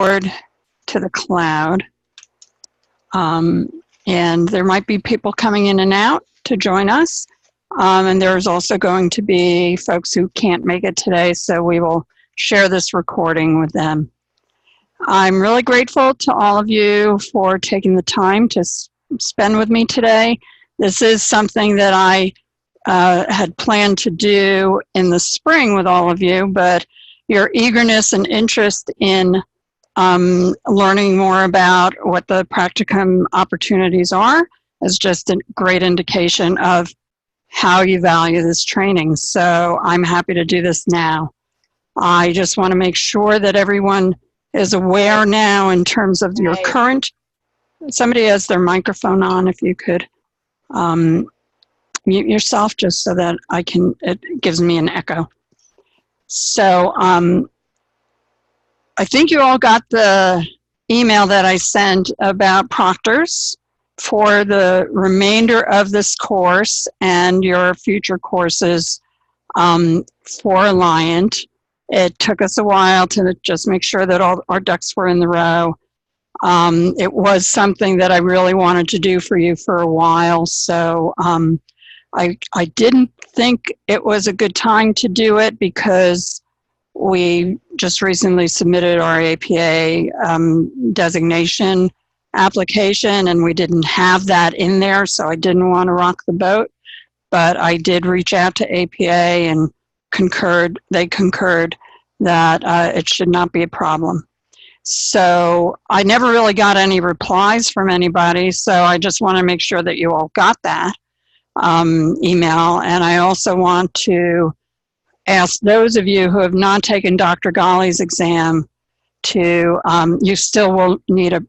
to the cloud. And there might be people coming in and out to join us. And there's also going to be folks who can't make it today, so we will share this recording with them. I'm really grateful to all of you for taking the time to spend with me today. This is something that I had planned to do in the spring with all of you, but your eagerness and interest in learning more about what the practicum opportunities are is just a great indication of how you value this training. So I'm happy to do this now. I just want to make sure that everyone is aware now in terms of your current, somebody has their microphone on, if you could mute yourself just so that I can, it gives me an echo. So I think you all got the email that I sent about proctors for the remainder of this course and your future courses for Alliant. It took us a while to just make sure that all our ducks were in the row. It was something that I really wanted to do for you for a while, so I didn't think it was a good time to do it because we just recently submitted our APA designation application and we didn't have that in there, so I didn't want to rock the boat. But I did reach out to APA and they concurred that it should not be a problem. So I never really got any replies from anybody, so I just want to make sure that you all got that email. And I also want to ask those of you who have not taken Dr. Ghali's exam to, you still will need a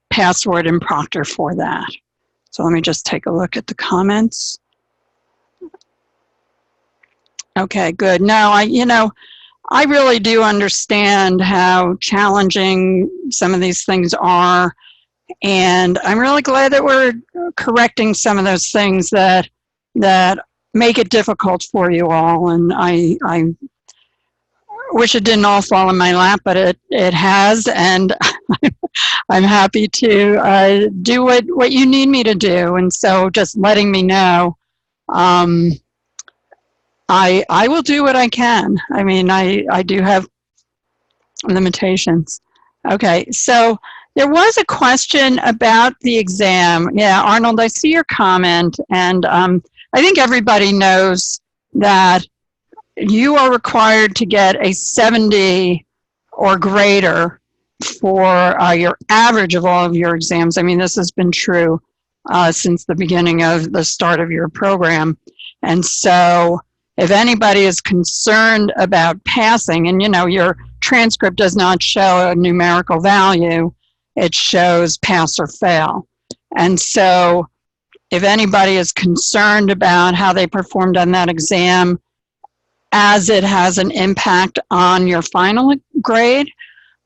password in Proctor for that. So let me just take a look at the comments. Okay, good. No, I really do understand how challenging some of these things are. And I'm really glad that we're correcting some of those things that make it difficult for you all. And I wish it didn't all fall in my lap, but it has. And I'm happy to do what you need me to do. And so just letting me know, I will do what I can. I mean, I do have limitations. Okay, so there was a question about the exam. Yeah, Arnold, I see your comment, and I think everybody knows that you are required to get a 70 or greater for your average of all of your exams. I mean, this has been true since the beginning of the start of your program. And so if anybody is concerned about passing, and your transcript does not show a numerical value, it shows pass or fail. And so if anybody is concerned about how they performed on that exam, as it has an impact on your final grade,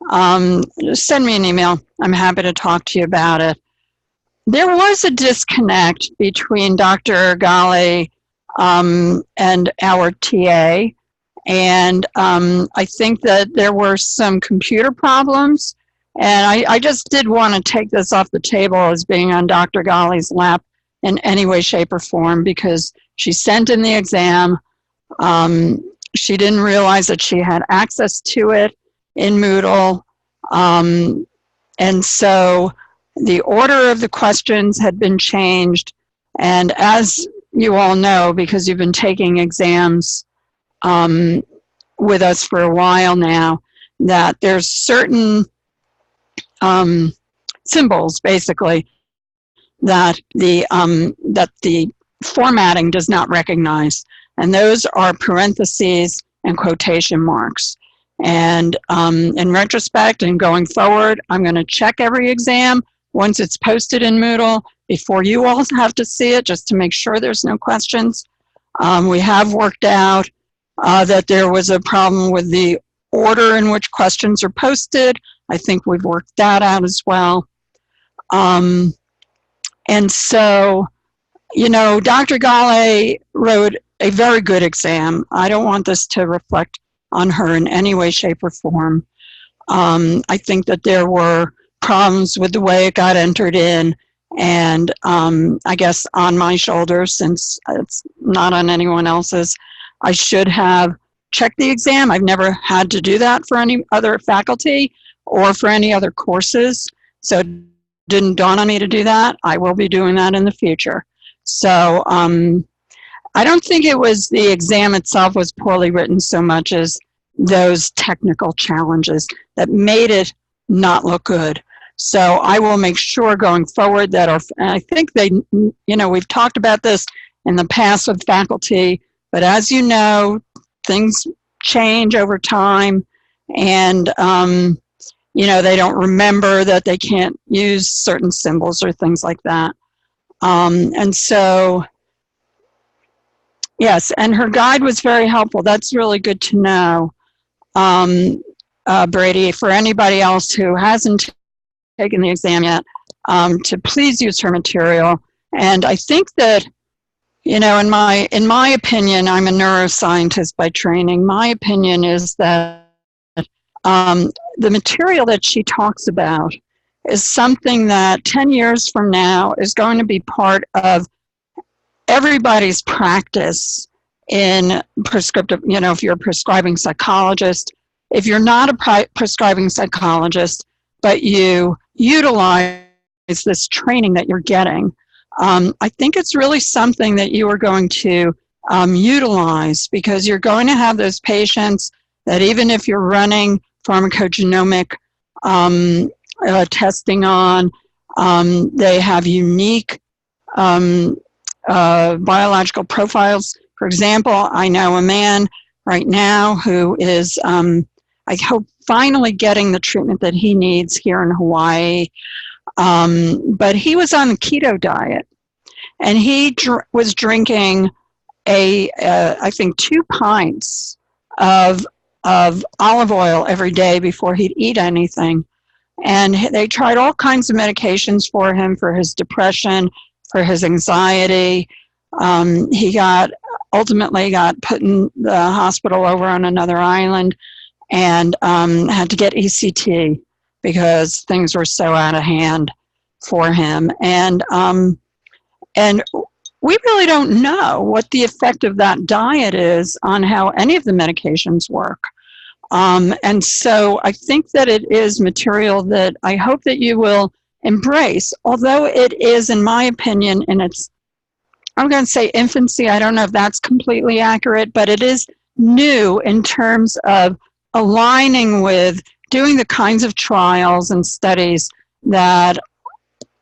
just send me an email. I'm happy to talk to you about it. There was a disconnect between Dr. Ghali and our TA, and I think that there were some computer problems, and I just did want to take this off the table as being on Dr. Ghali's lap in any way, shape, or form, because she sent in the exam. She didn't realize that she had access to it in Moodle, and so the order of the questions had been changed, and as you all know, because you've been taking exams with us for a while now, that there's certain symbols, basically, that the formatting does not recognize. And those are parentheses and quotation marks. And in retrospect and going forward, I'm going to check every exam once it's posted in Moodle before you all have to see it, just to make sure there's no questions. We have worked out that there was a problem with the order in which questions are posted. I think we've worked that out as well. And so, Dr. Ghali wrote a very good exam. I don't want this to reflect on her in any way, shape, or form. I think that there were problems with the way it got entered in, and I guess on my shoulders, since it's not on anyone else's. I should have checked the exam. I've never had to do that for any other faculty or for any other courses, so it didn't dawn on me to do that. I will be doing that in the future. So I don't think it was the exam itself was poorly written so much as those technical challenges that made it not look good. So I will make sure going forward that and I think we've talked about this in the past with faculty, but as you know, things change over time, and they don't remember that they can't use certain symbols or things like that. And so, yes, and her guide was very helpful. That's really good to know, Brady. For anybody else who hasn't taken the exam yet, to please use her material. And I think that, in my opinion, I'm a neuroscientist by training. My opinion is that the material that she talks about is something that 10 years from now is going to be part of everybody's practice in prescriptive, if you're a prescribing psychologist. If you're not a prescribing psychologist, but you utilize this training that you're getting, I think it's really something that you are going to utilize, because you're going to have those patients that even if you're running pharmacogenomic testing on, they have unique biological profiles. For example, I know a man right now who is, I hope, finally getting the treatment that he needs here in Hawaii. But he was on the keto diet, and he was drinking I think 2 pints of olive oil every day before he'd eat anything. And they tried all kinds of medications for him, for his depression, for his anxiety. He ultimately got put in the hospital over on another island, and had to get ECT because things were so out of hand for him. And we really don't know what the effect of that diet is on how any of the medications work. And so I think that it is material that I hope that you will embrace, although it is, in my opinion, in its, I'm going to say infancy. I don't know if that's completely accurate, but it is new in terms of aligning with doing the kinds of trials and studies that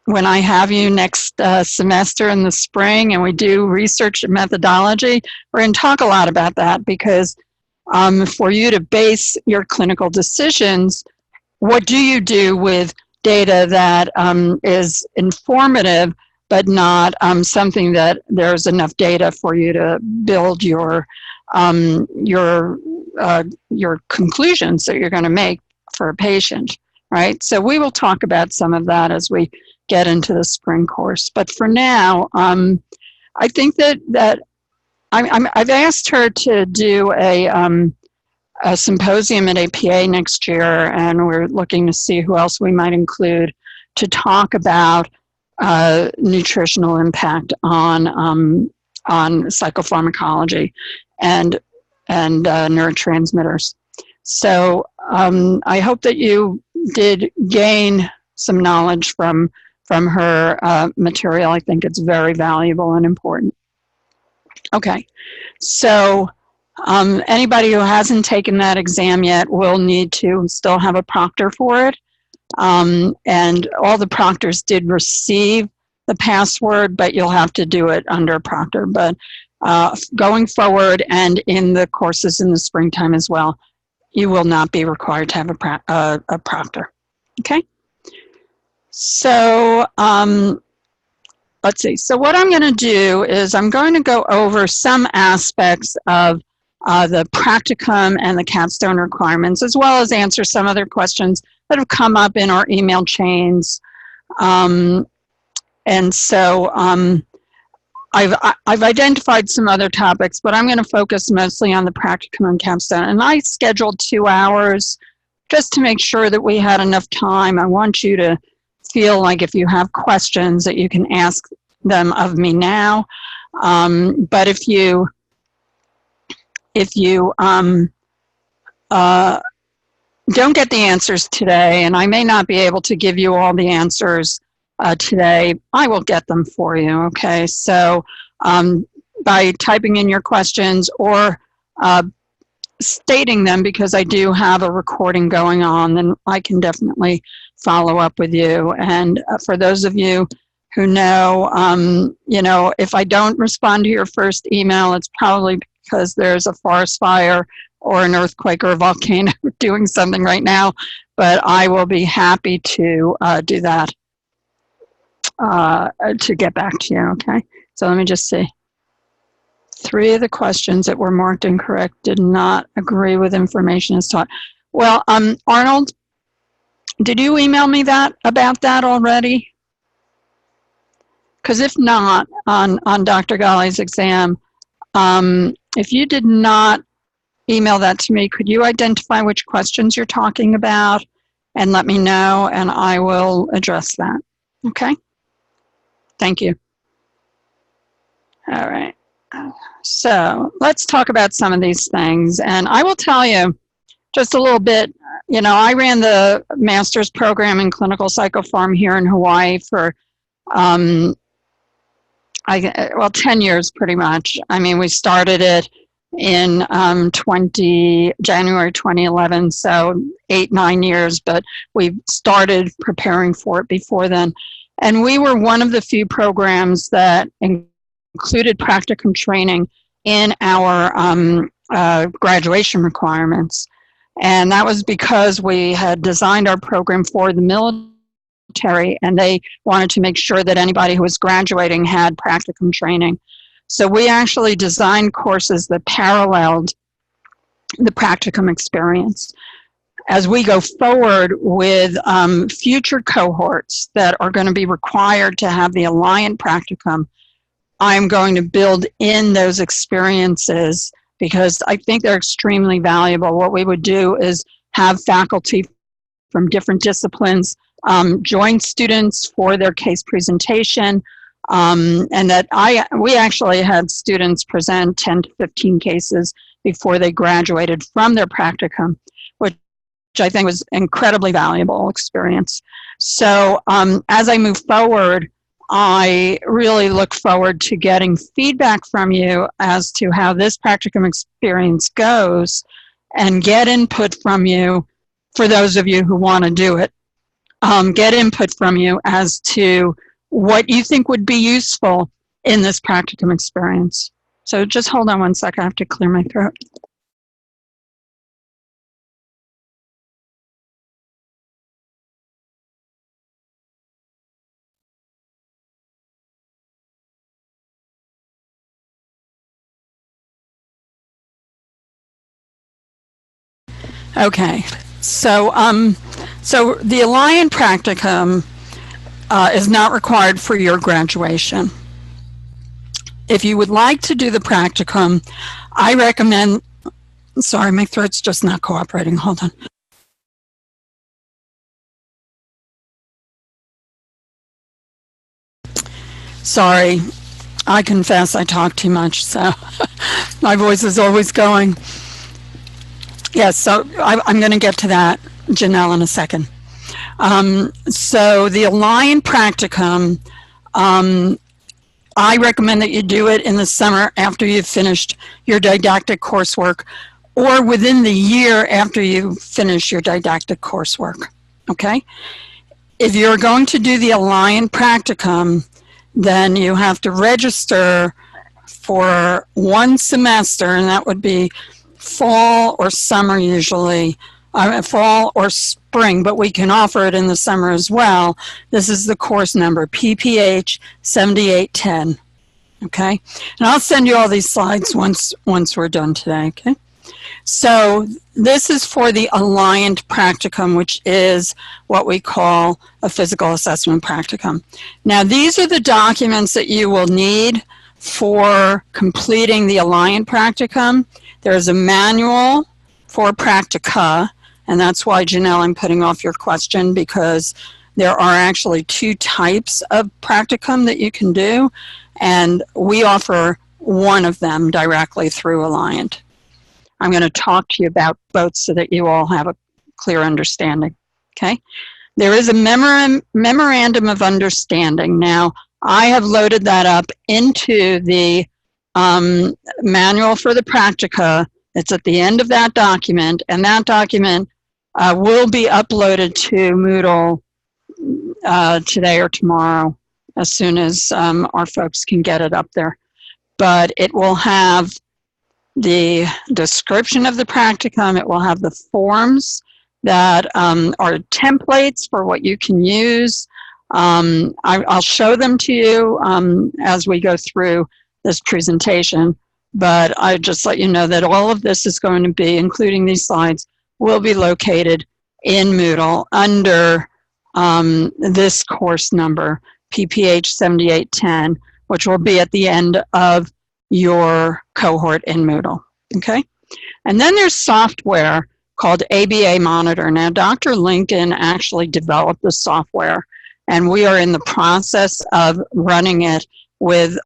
when I have you next semester in the spring and we do research and methodology, we're going to talk a lot about that, because for you to base your clinical decisions, what do you do with data that is informative but not something that there's enough data for you to build your conclusions that you're going to make for a patient, right? So we will talk about some of that as we get into the spring course. But for now, I think that I've asked her to do a symposium at APA next year, and we're looking to see who else we might include to talk about nutritional impact on psychopharmacology and neurotransmitters. So I hope that you did gain some knowledge from her material. I think it's very valuable and important. Okay, so anybody who hasn't taken that exam yet will need to still have a proctor for it. And all the proctors did receive the password, but you'll have to do it under a proctor. But going forward and in the courses in the springtime as well, you will not be required to have a proctor. Okay? So let's see. So what I'm going to do is I'm going to go over some aspects of the practicum and the capstone requirements, as well as answer some other questions that have come up in our email chains. And so I've identified some other topics, but I'm going to focus mostly on the practicum and capstone. And I scheduled 2 hours just to make sure that we had enough time, I want you to feel like if you have questions that you can ask them of me now. But if you don't get the answers today, and I may not be able to give you all the answers today, I will get them for you, okay? So by typing in your questions or stating them, because I do have a recording going on, then I can definitely follow up with you. And for those of you who know, if I don't respond to your first email, it's probably because there's a forest fire or an earthquake or a volcano doing something right now, but I will be happy to do that, to get back to you, okay? So let me just see. 3 of the questions that were marked incorrect did not agree with information as taught. Well, Arnold, did you email me about that already? Because if not, on Dr. Ghali's exam, if you did not email that to me, could you identify which questions you're talking about and let me know, and I will address that, okay? Thank you. All right. So let's talk about some of these things. And I will tell you just a little bit, I ran the master's program in clinical psychopharm here in Hawaii for, 10 years pretty much. I mean, we started it in January 2011, so 8-9 years, but we started preparing for it before then. And we were one of the few programs that included practicum training in our graduation requirements. And that was because we had designed our program for the military, and they wanted to make sure that anybody who was graduating had practicum training. So we actually designed courses that paralleled the practicum experience. As we go forward with future cohorts that are going to be required to have the Alliant practicum, I'm going to build in those experiences because I think they're extremely valuable. What we would do is have faculty from different disciplines join students for their case presentation, and that we actually had students present 10 to 15 cases before they graduated from their practicum, which I think was incredibly valuable experience. So as I move forward, I really look forward to getting feedback from you as to how this practicum experience goes and get input from you for those of you who want to do it. Get input from you as to what you think would be useful in this practicum experience. So just hold on one second, I have to clear my throat. Okay, so the Alliant practicum is not required for your graduation. If you would like to do the practicum, I recommend, sorry, my throat's just not cooperating, hold on. Sorry, I confess I talk too much, so my voice is always going. Yes, so I'm going to get to that, Janelle, in a second. So the Alliant practicum, I recommend that you do it in the summer after you've finished your didactic coursework or within the year after you finish your didactic coursework, okay? If you're going to do the Alliant practicum, then you have to register for 1 semester, and that would be fall or summer usually, fall or spring, but we can offer it in the summer as well. This is the course number, PPH 7810, okay? And I'll send you all these slides once we're done today, okay? So this is for the Alliant practicum, which is what we call a physical assessment practicum. Now, these are the documents that you will need for completing the Alliant practicum. There's a manual for Practica, And that's why, Janelle, I'm putting off your question, because there are actually 2 types of practicum that you can do, and we offer one of them directly through Alliant. I'm going to talk to you about both so that you all have a clear understanding. Okay? There is a memorandum of understanding. Now, I have loaded that up into the manual for the practica. It's at the end of that document, and that document will be uploaded to Moodle today or tomorrow, as soon as our folks can get it up there. But it will have the description of the practicum. It will have the forms that are templates for what you can use. I'll show them to you as we go through this presentation, but I just let you know that all of this is going to be, including these slides, will be located in Moodle under this course number, PPH 7810, which will be at the end of your cohort in Moodle, okay? And then there's software called ABA Monitor. Now, Dr. Lincoln actually developed the software, and we are in the process of running it with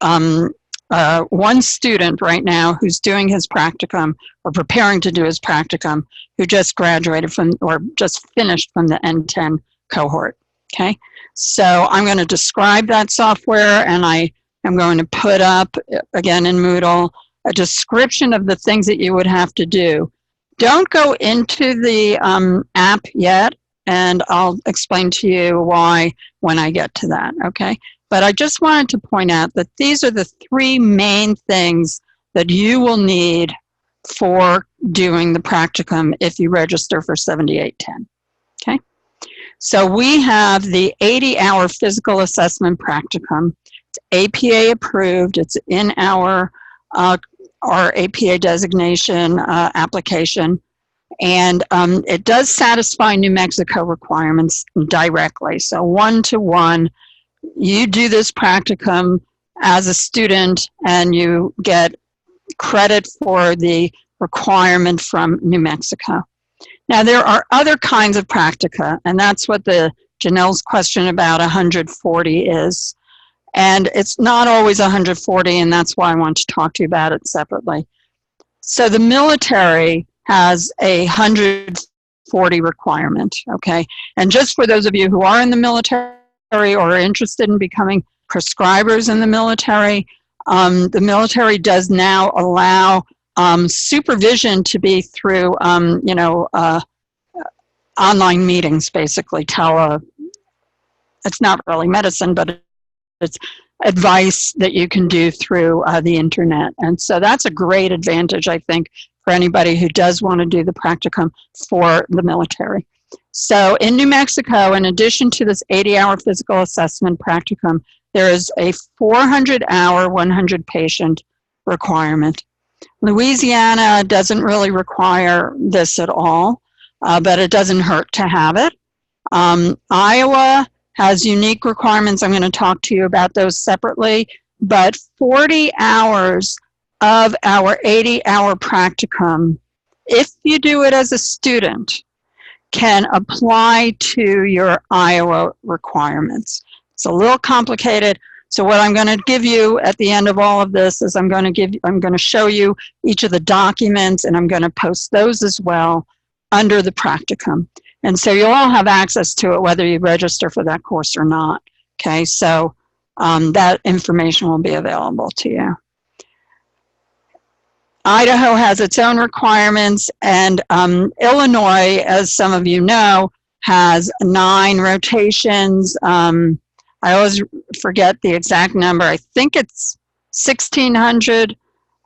one student right now who's doing his practicum, or preparing to do his practicum, who just graduated from, or just finished from the N10 cohort, okay? So I'm going to describe that software, and I am going to put up, again in Moodle, a description of the things that you would have to do. Don't go into the app yet, and I'll explain to you why when I get to that, okay? But I just wanted to point out that these are the 3 main things that you will need for doing the practicum if you register for 7810, okay? So we have the 80-hour physical assessment practicum. It's APA approved. It's in our APA designation application. And it does satisfy New Mexico requirements directly. So 1-to-1, you do this practicum as a student and you get credit for the requirement from New Mexico. Now, there are other kinds of practica, and that's what Janelle's question about 140 is. And it's not always 140, and that's why I want to talk to you about it separately. So the military has a 140 requirement, okay? And just for those of you who are in the military or are interested in becoming prescribers in the military does now allow supervision to be through, online meetings, basically. It's not really medicine, but it's advice that you can do through the internet. And so that's a great advantage, I think, for anybody who does want to do the practicum for the military. So in New Mexico, in addition to this 80-hour physical assessment practicum, there is a 400-hour, 100-patient requirement. Louisiana doesn't really require this at all, but it doesn't hurt to have it. Iowa has unique requirements. I'm going to talk to you about those separately, but 40 hours of our 80-hour practicum, if you do it as a student, can apply to your Iowa requirements. It's a little complicated. So what I'm going to give you at the end of all of this is I'm going to show you each of the documents, and I'm going to post those as well under the practicum. And so you'll all have access to it whether you register for that course or not. Okay, so that information will be available to you. Idaho has its own requirements, and Illinois, as some of you know, has 9 rotations. I always forget the exact number. I think it's 1,600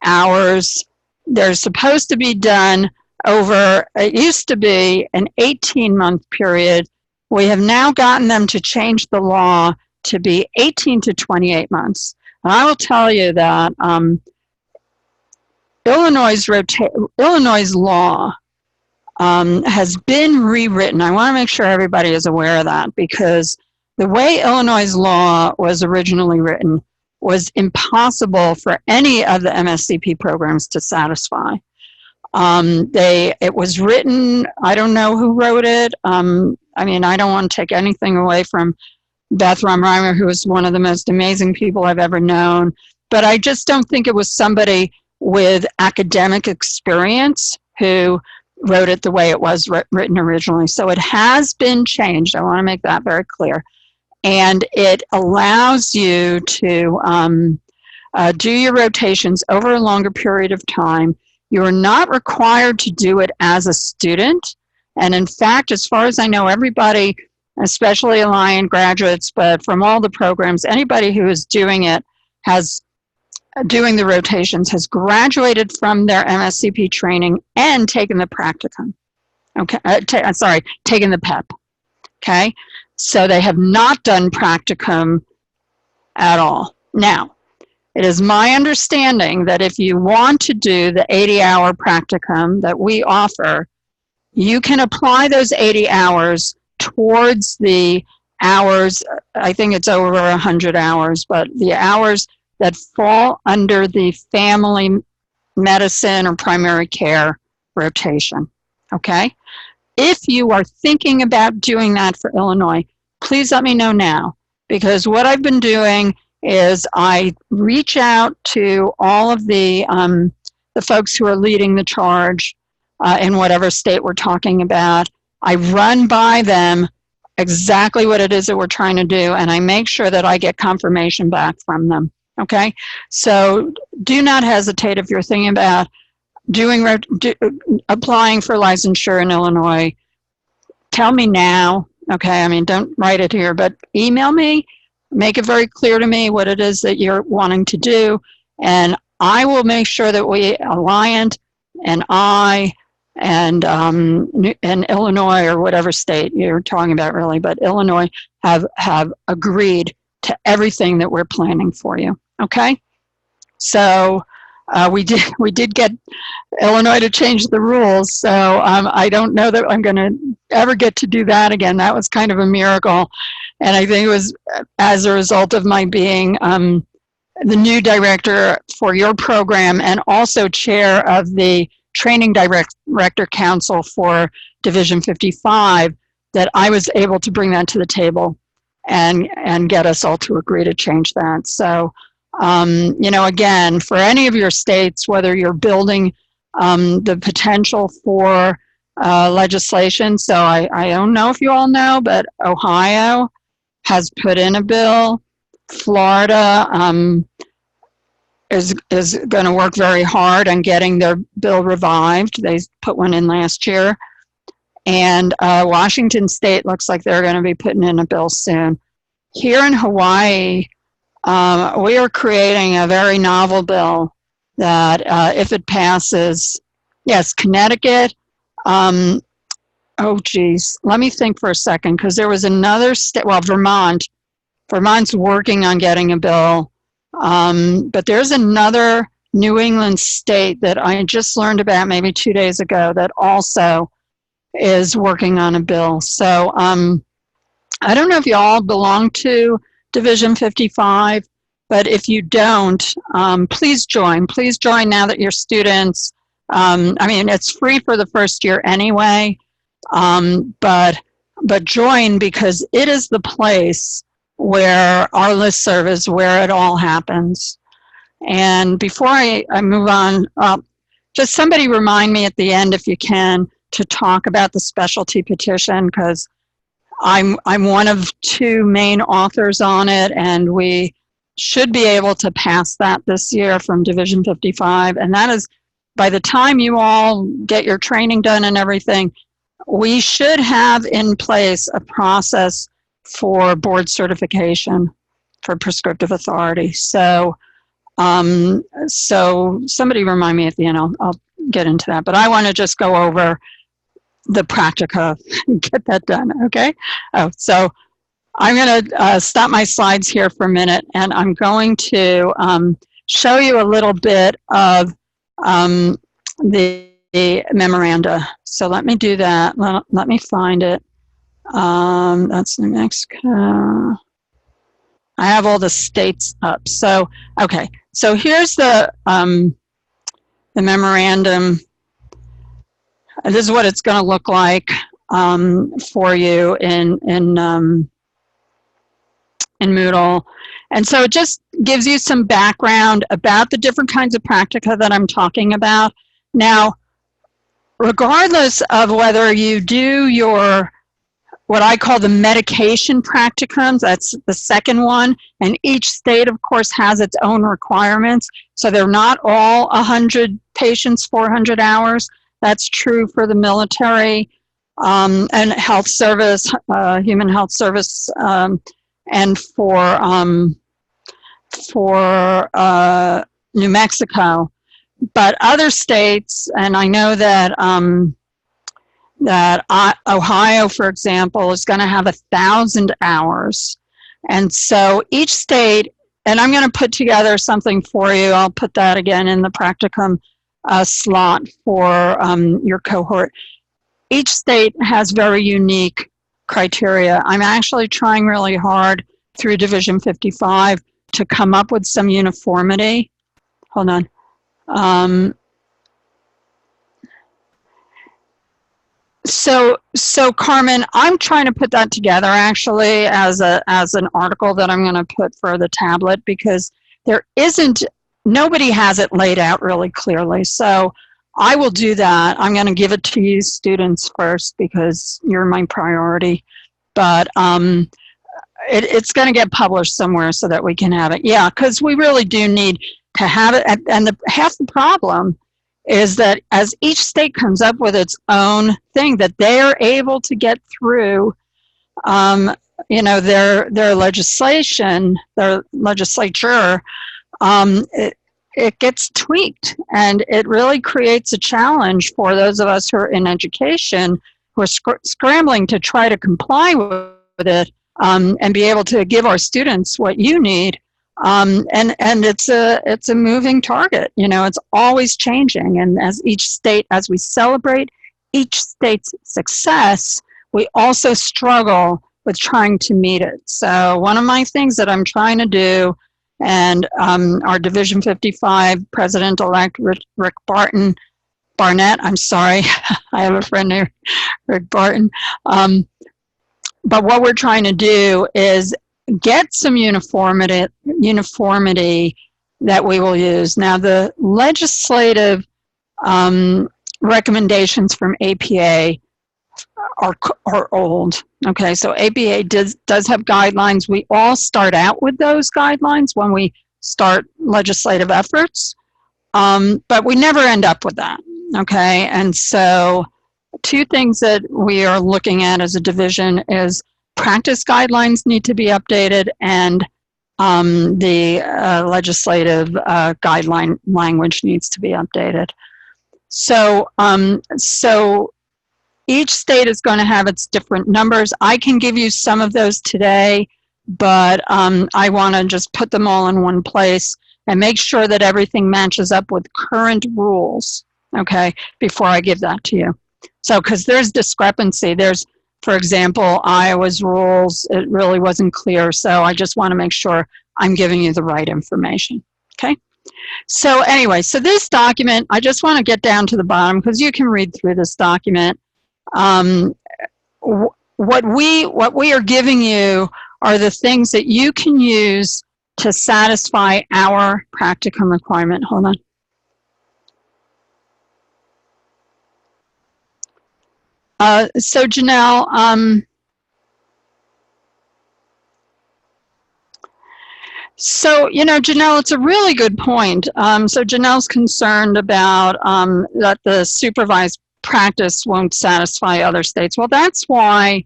hours. They're supposed to be done over, it used to be an 18-month period. We have now gotten them to change the law to be 18 to 28 months. And I will tell you that Illinois' law has been rewritten. I want to make sure everybody is aware of that, because the way Illinois' law was originally written was impossible for any of the MSCP programs to satisfy. It was written, I don't know who wrote it. I mean, I don't want to take anything away from Beth Rumreimer, who is one of the most amazing people I've ever known, but I just don't think it was somebody with academic experience who wrote it the way it was written originally. So it has been changed. I want to make that very clear. And it allows you to do your rotations over a longer period of time. You are not required to do it as a student. And in fact, as far as I know, everybody, especially Alliant graduates, but from all the programs, anybody who is doing it doing the rotations has graduated from their MSCP training and taken the practicum. Okay, taken the PEP. Okay, so they have not done practicum at all. Now, it is my understanding that if you want to do the 80-hour practicum that we offer, you can apply those 80 hours towards the hours, I think it's over 100 hours, but the hours that fall under the family medicine or primary care rotation, okay? If you are thinking about doing that for Illinois, please let me know now, because what I've been doing is I reach out to all of the folks who are leading the charge in whatever state we're talking about. I run by them exactly what it is that we're trying to do, and I make sure that I get confirmation back from them. Okay, so do not hesitate if you're thinking about applying for licensure in Illinois. Tell me now. Okay, I mean, don't write it here, but email me. Make it very clear to me what it is that you're wanting to do, and I will make sure that we, Alliant and I, and Illinois or whatever state you're talking about, really, but Illinois have agreed to everything that we're planning for you. Okay, so we did get Illinois to change the rules, so I don't know that I'm going to ever get to do that again. That was kind of a miracle, and I think it was as a result of my being the new director for your program and also chair of the Training Director Council for Division 55 that I was able to bring that to the table and get us all to agree to change that. So, you know, again, for any of your states, whether you're building the potential for legislation, so I don't know if you all know, but Ohio has put in a bill. Florida is going to work very hard on getting their bill revived. They put one in last year. And Washington State looks like they're going to be putting in a bill soon. Here in Hawaii, we are creating a very novel bill that if it passes, yes, Connecticut, oh geez, let me think for a second, because there was another state, well, Vermont's working on getting a bill, but there's another New England state that I just learned about maybe 2 days ago that also is working on a bill. So I don't know if you all belong to Division 55, but if you don't, please join. Please join now that you're students. I mean, it's free for the first year anyway, but join, because it is the place where our listserv is, where it all happens. And before I move on, just somebody remind me at the end, if you can, to talk about the specialty petition, because I'm one of two main authors on it, and we should be able to pass that this year from Division 55. And that is, by the time you all get your training done and everything, we should have in place a process for board certification for prescriptive authority. So, so somebody remind me at the end. I'll get into that. But I want to just go over the practica and get that done. Okay. Oh, so I'm going to stop my slides here for a minute, and I'm going to show you a little bit of the memoranda. So let me do that. Let me find it. That's New Mexico. I have all the states up. So, okay. So here's the memorandum this is what it's going to look like for you in Moodle. And so it just gives you some background about the different kinds of practica that I'm talking about. Now, regardless of whether you do your, what I call the medication practicums, that's the second one, and each state, of course, has its own requirements. So they're not all 100 patients, 400 hours. That's true for the military and health service, human health service, and for New Mexico. But other states, and I know that Ohio, for example, is going to have 1,000 hours. And so each state, and I'm going to put together something for you. I'll put that again in the practicum slot for your cohort. Each state has very unique criteria. I'm actually trying really hard through Division 55 to come up with some uniformity. Hold on. So Carmen, I'm trying to put that together actually as an article that I'm going to put for the tablet, because nobody has it laid out really clearly. So I will do that. I'm going to give it to you students first because you're my priority, but it's going to get published somewhere so that we can have it. Yeah, because we really do need to have it. And half the problem is that as each state comes up with its own thing, that they're able to get through, their legislation, their legislature, it gets tweaked, and it really creates a challenge for those of us who are in education, who are scrambling to try to comply with it, and be able to give our students what you need. And it's a moving target. It's always changing. And as we celebrate each state's success, we also struggle with trying to meet it. So one of my things that I'm trying to do, and our Division 55 President-elect Rick Barnett, I'm sorry, I have a friend named Rick Barton. But what we're trying to do is get some uniformity that we will use. Now, the legislative recommendations from APA are old. Okay, so APA does have guidelines. We all start out with those guidelines when we start legislative efforts, but we never end up with that. Okay, and so two things that we are looking at as a division is practice guidelines need to be updated, and the legislative guideline language needs to be updated. So each state is going to have its different numbers. I can give you some of those today, but I want to just put them all in one place and make sure that everything matches up with current rules, okay, before I give that to you. So, because there's discrepancy. There's, for example, Iowa's rules, it really wasn't clear, so I just want to make sure I'm giving you the right information, okay? So anyway, so this document, I just want to get down to the bottom because you can read through this document. What we are giving you are the things that you can use to satisfy our practicum requirement. Hold on. So Janelle, Janelle, it's a really good point. So Janelle's concerned about that the supervised practice won't satisfy other states. Well, that's why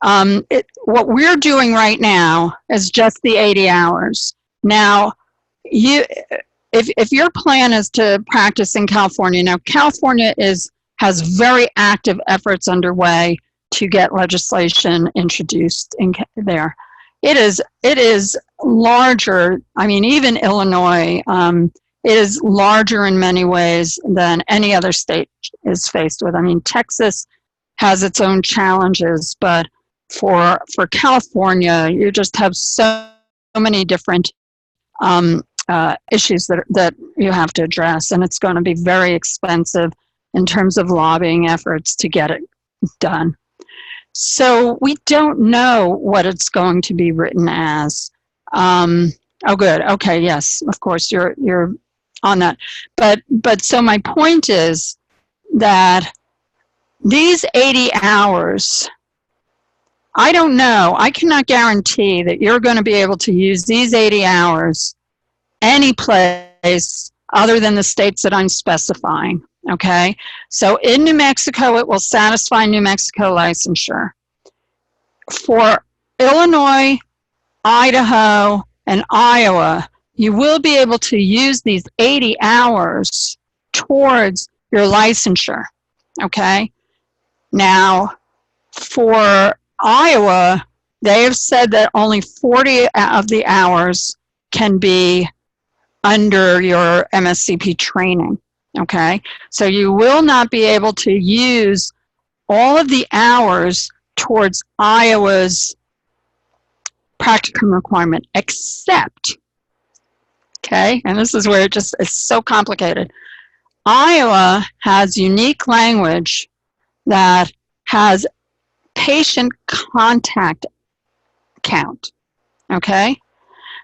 what we're doing right now is just the 80 hours. Now, if your plan is to practice in California, now California has very active efforts underway to get legislation introduced in there. It is larger. I mean, even Illinois, it is larger in many ways than any other state is faced with. I mean, Texas has its own challenges, but for California, you just have so many different issues that you have to address, and it's going to be very expensive in terms of lobbying efforts to get it done. So we don't know what it's going to be written as. Oh, good. Okay, yes, of course, you're on that. But so my point is that these 80 hours, I don't know, I cannot guarantee that you're going to be able to use these 80 hours any place other than the states that I'm specifying, okay? So in New Mexico, it will satisfy New Mexico licensure. For Illinois, Idaho, and Iowa, you will be able to use these 80 hours towards your licensure, okay? Now, for Iowa, they have said that only 40 of the hours can be under your MSCP training, okay? So you will not be able to use all of the hours towards Iowa's practicum requirement, except, okay, and this is where it just is so complicated. Iowa has unique language that has patient contact count, okay?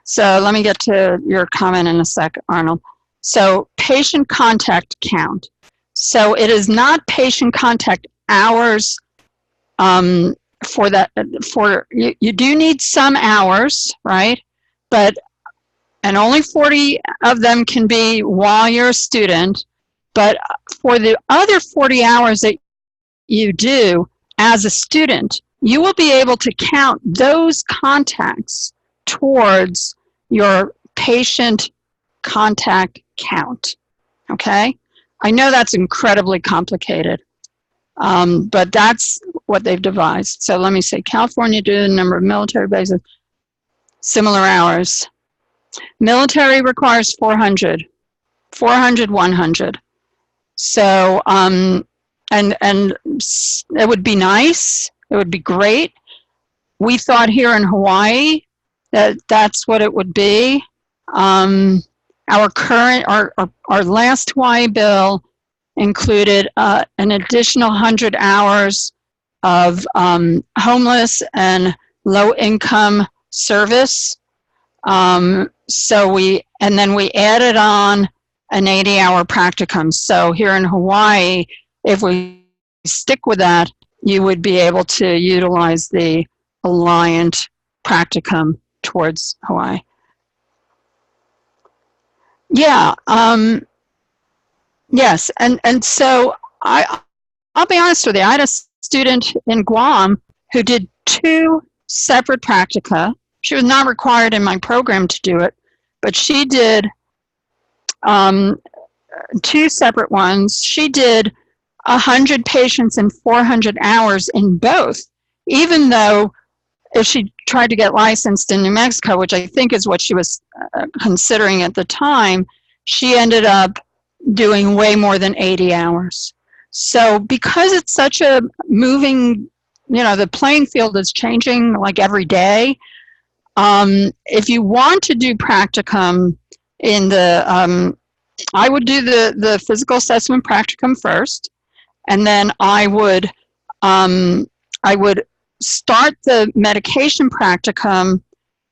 So let me get to your comment in a sec, Arnold. So patient contact count. So it is not patient contact hours for that. For you do need some hours, right? But and only 40 of them can be while you're a student. But for the other 40 hours that you do as a student, you will be able to count those contacts towards your patient contact count, okay? I know that's incredibly complicated, but that's what they've devised. So let me say, California due to the number of military bases, similar hours. Military requires 400, 100. So, and it would be nice, it would be great. We thought here in Hawaii that that's what it would be. Our last Hawaii bill included an additional 100 hours of homeless and low-income service. And then we added on an 80-hour practicum. So here in Hawaii, if we stick with that, you would be able to utilize the Alliant practicum towards Hawaii. Yeah, yes, and so I'll be honest with you, I had a student in Guam who did 2 separate practica. She was not required in my program to do it, but she did 2 separate ones. She did 100 patients in 400 hours in both, even though if she tried to get licensed in New Mexico, which I think is what she was considering at the time, she ended up doing way more than 80 hours. So because it's such a moving, the playing field is changing like every day. If you want to do practicum in the, I would do the physical assessment practicum first, and then I would start the medication practicum,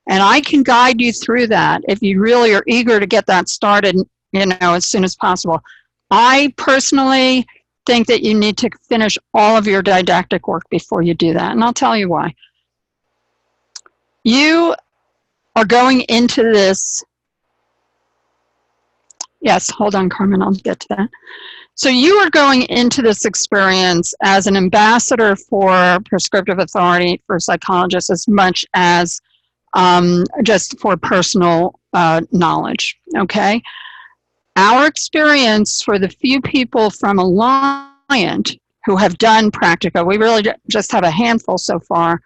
and I can guide you through that if you really are eager to get that started, as soon as possible. I personally think that you need to finish all of your didactic work before you do that, and I'll tell you why. You are going into this. Yes, hold on, Carmen, I'll get to that. So you are going into this experience as an ambassador for prescriptive authority for psychologists as much as just for personal knowledge, okay? Our experience for the few people from Alliant who have done practica, we really just have a handful so far,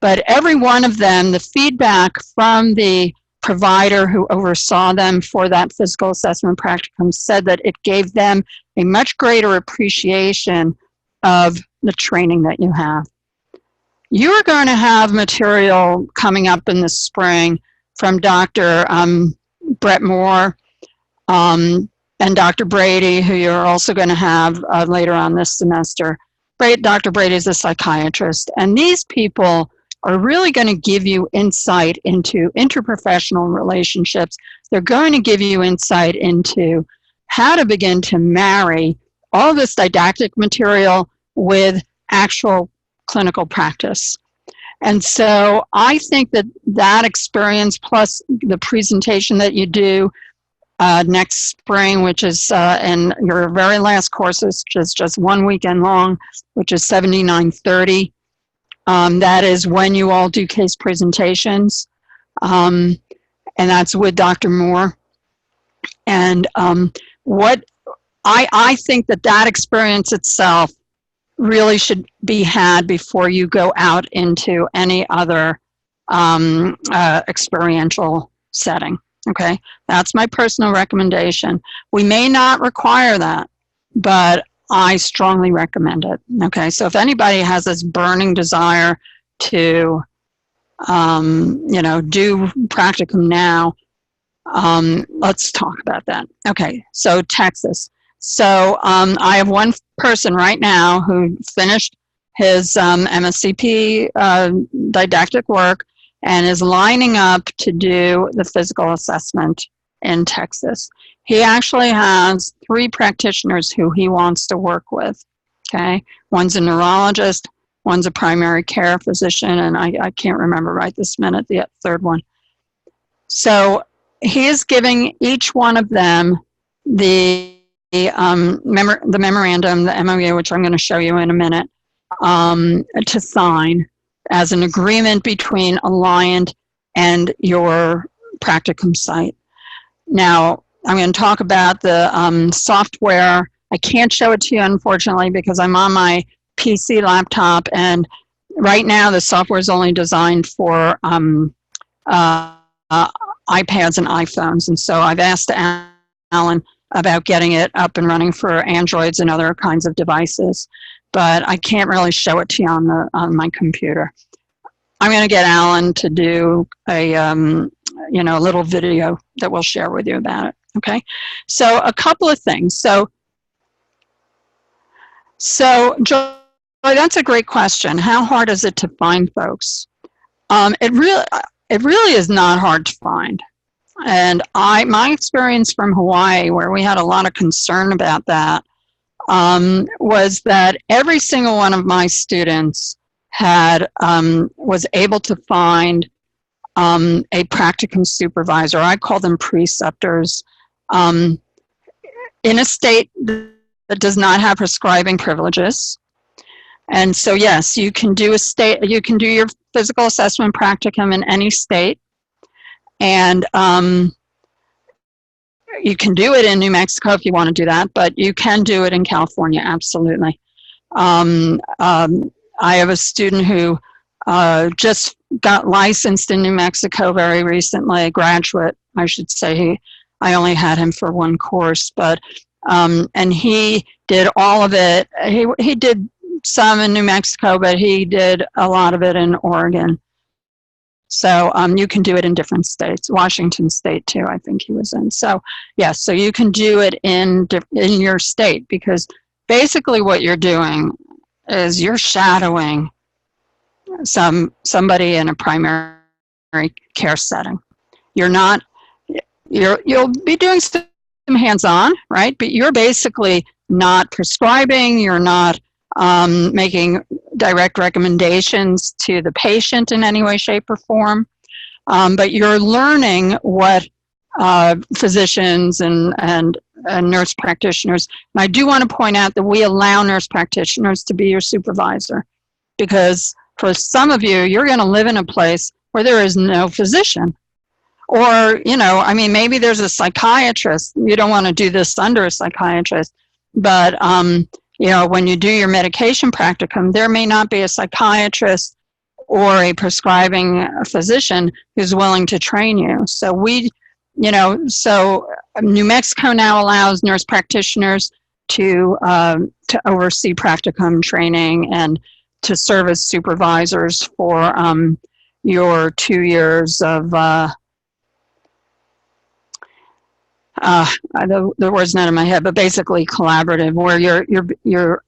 but every one of them, the feedback from the provider who oversaw them for that physical assessment practicum said that it gave them a much greater appreciation of the training that you have. You are going to have material coming up in the spring from Dr. Brett Moore. and Dr. Brady, who you're also going to have later on this semester. Dr. Brady is a psychiatrist, and these people are really going to give you insight into interprofessional relationships. They're going to give you insight into how to begin to marry all this didactic material with actual clinical practice. And so I think that that experience, plus the presentation that you do next spring, which is in your very last courses, which is just 1 weekend long, which is 7930. That is when you all do case presentations, and that's with Dr. Moore. And what I think that experience itself really should be had before you go out into any other experiential setting. Okay, that's my personal recommendation. We may not require that, but I strongly recommend it. Okay, so if anybody has this burning desire to, do practicum now, let's talk about that. Okay, so Texas. So I have one person right now who finished his MSCP didactic work and is lining up to do the physical assessment in Texas. He actually has 3 practitioners who he wants to work with, okay? One's a neurologist, one's a primary care physician, and I can't remember right this minute the third one. So he is giving each one of them the memorandum, the MOU, which I'm going to show you in a minute, to sign as an agreement between Alliant and your practicum site. Now, I'm going to talk about the software. I can't show it to you, unfortunately, because I'm on my PC laptop, and right now the software is only designed for iPads and iPhones, and so I've asked Alan about getting it up and running for Androids and other kinds of devices, but I can't really show it to you on my computer. I'm going to get Alan to do a little video that we'll share with you about it. Okay, so a couple of things. So Joy, that's a great question. How hard is it to find folks? It really is not hard to find. And my experience from Hawaii, where we had a lot of concern about that, was that every single one of my students was able to find a practicum supervisor. I call them preceptors, in a state that does not have prescribing privileges. And so, yes, you can do your physical assessment practicum in any state. And you can do it in New Mexico if you want to do that, but you can do it in California, absolutely. I have a student who just got licensed in New Mexico very recently, a graduate, I should say. I only had him for one course, but and he did all of it. He did some in New Mexico, but he did a lot of it in Oregon. So you can do it in different states. Washington State too, I think he was in. So yes, so you can do it in your state, because basically what you're doing is you're shadowing somebody in a primary care setting. You'll be doing some hands-on, right? But you're basically not prescribing. You're not making direct recommendations to the patient in any way, shape, or form. But you're learning what physicians and nurse practitioners, and I do want to point out that we allow nurse practitioners to be your supervisor, because for some of you, you're going to live in a place where there is no physician. Or, maybe there's a psychiatrist. You don't want to do this under a psychiatrist, but when you do your medication practicum, there may not be a psychiatrist or a prescribing physician who's willing to train you. So New Mexico now allows nurse practitioners to oversee practicum training and to serve as supervisors for your 2 years of the word's not in my head, but basically collaborative, where you're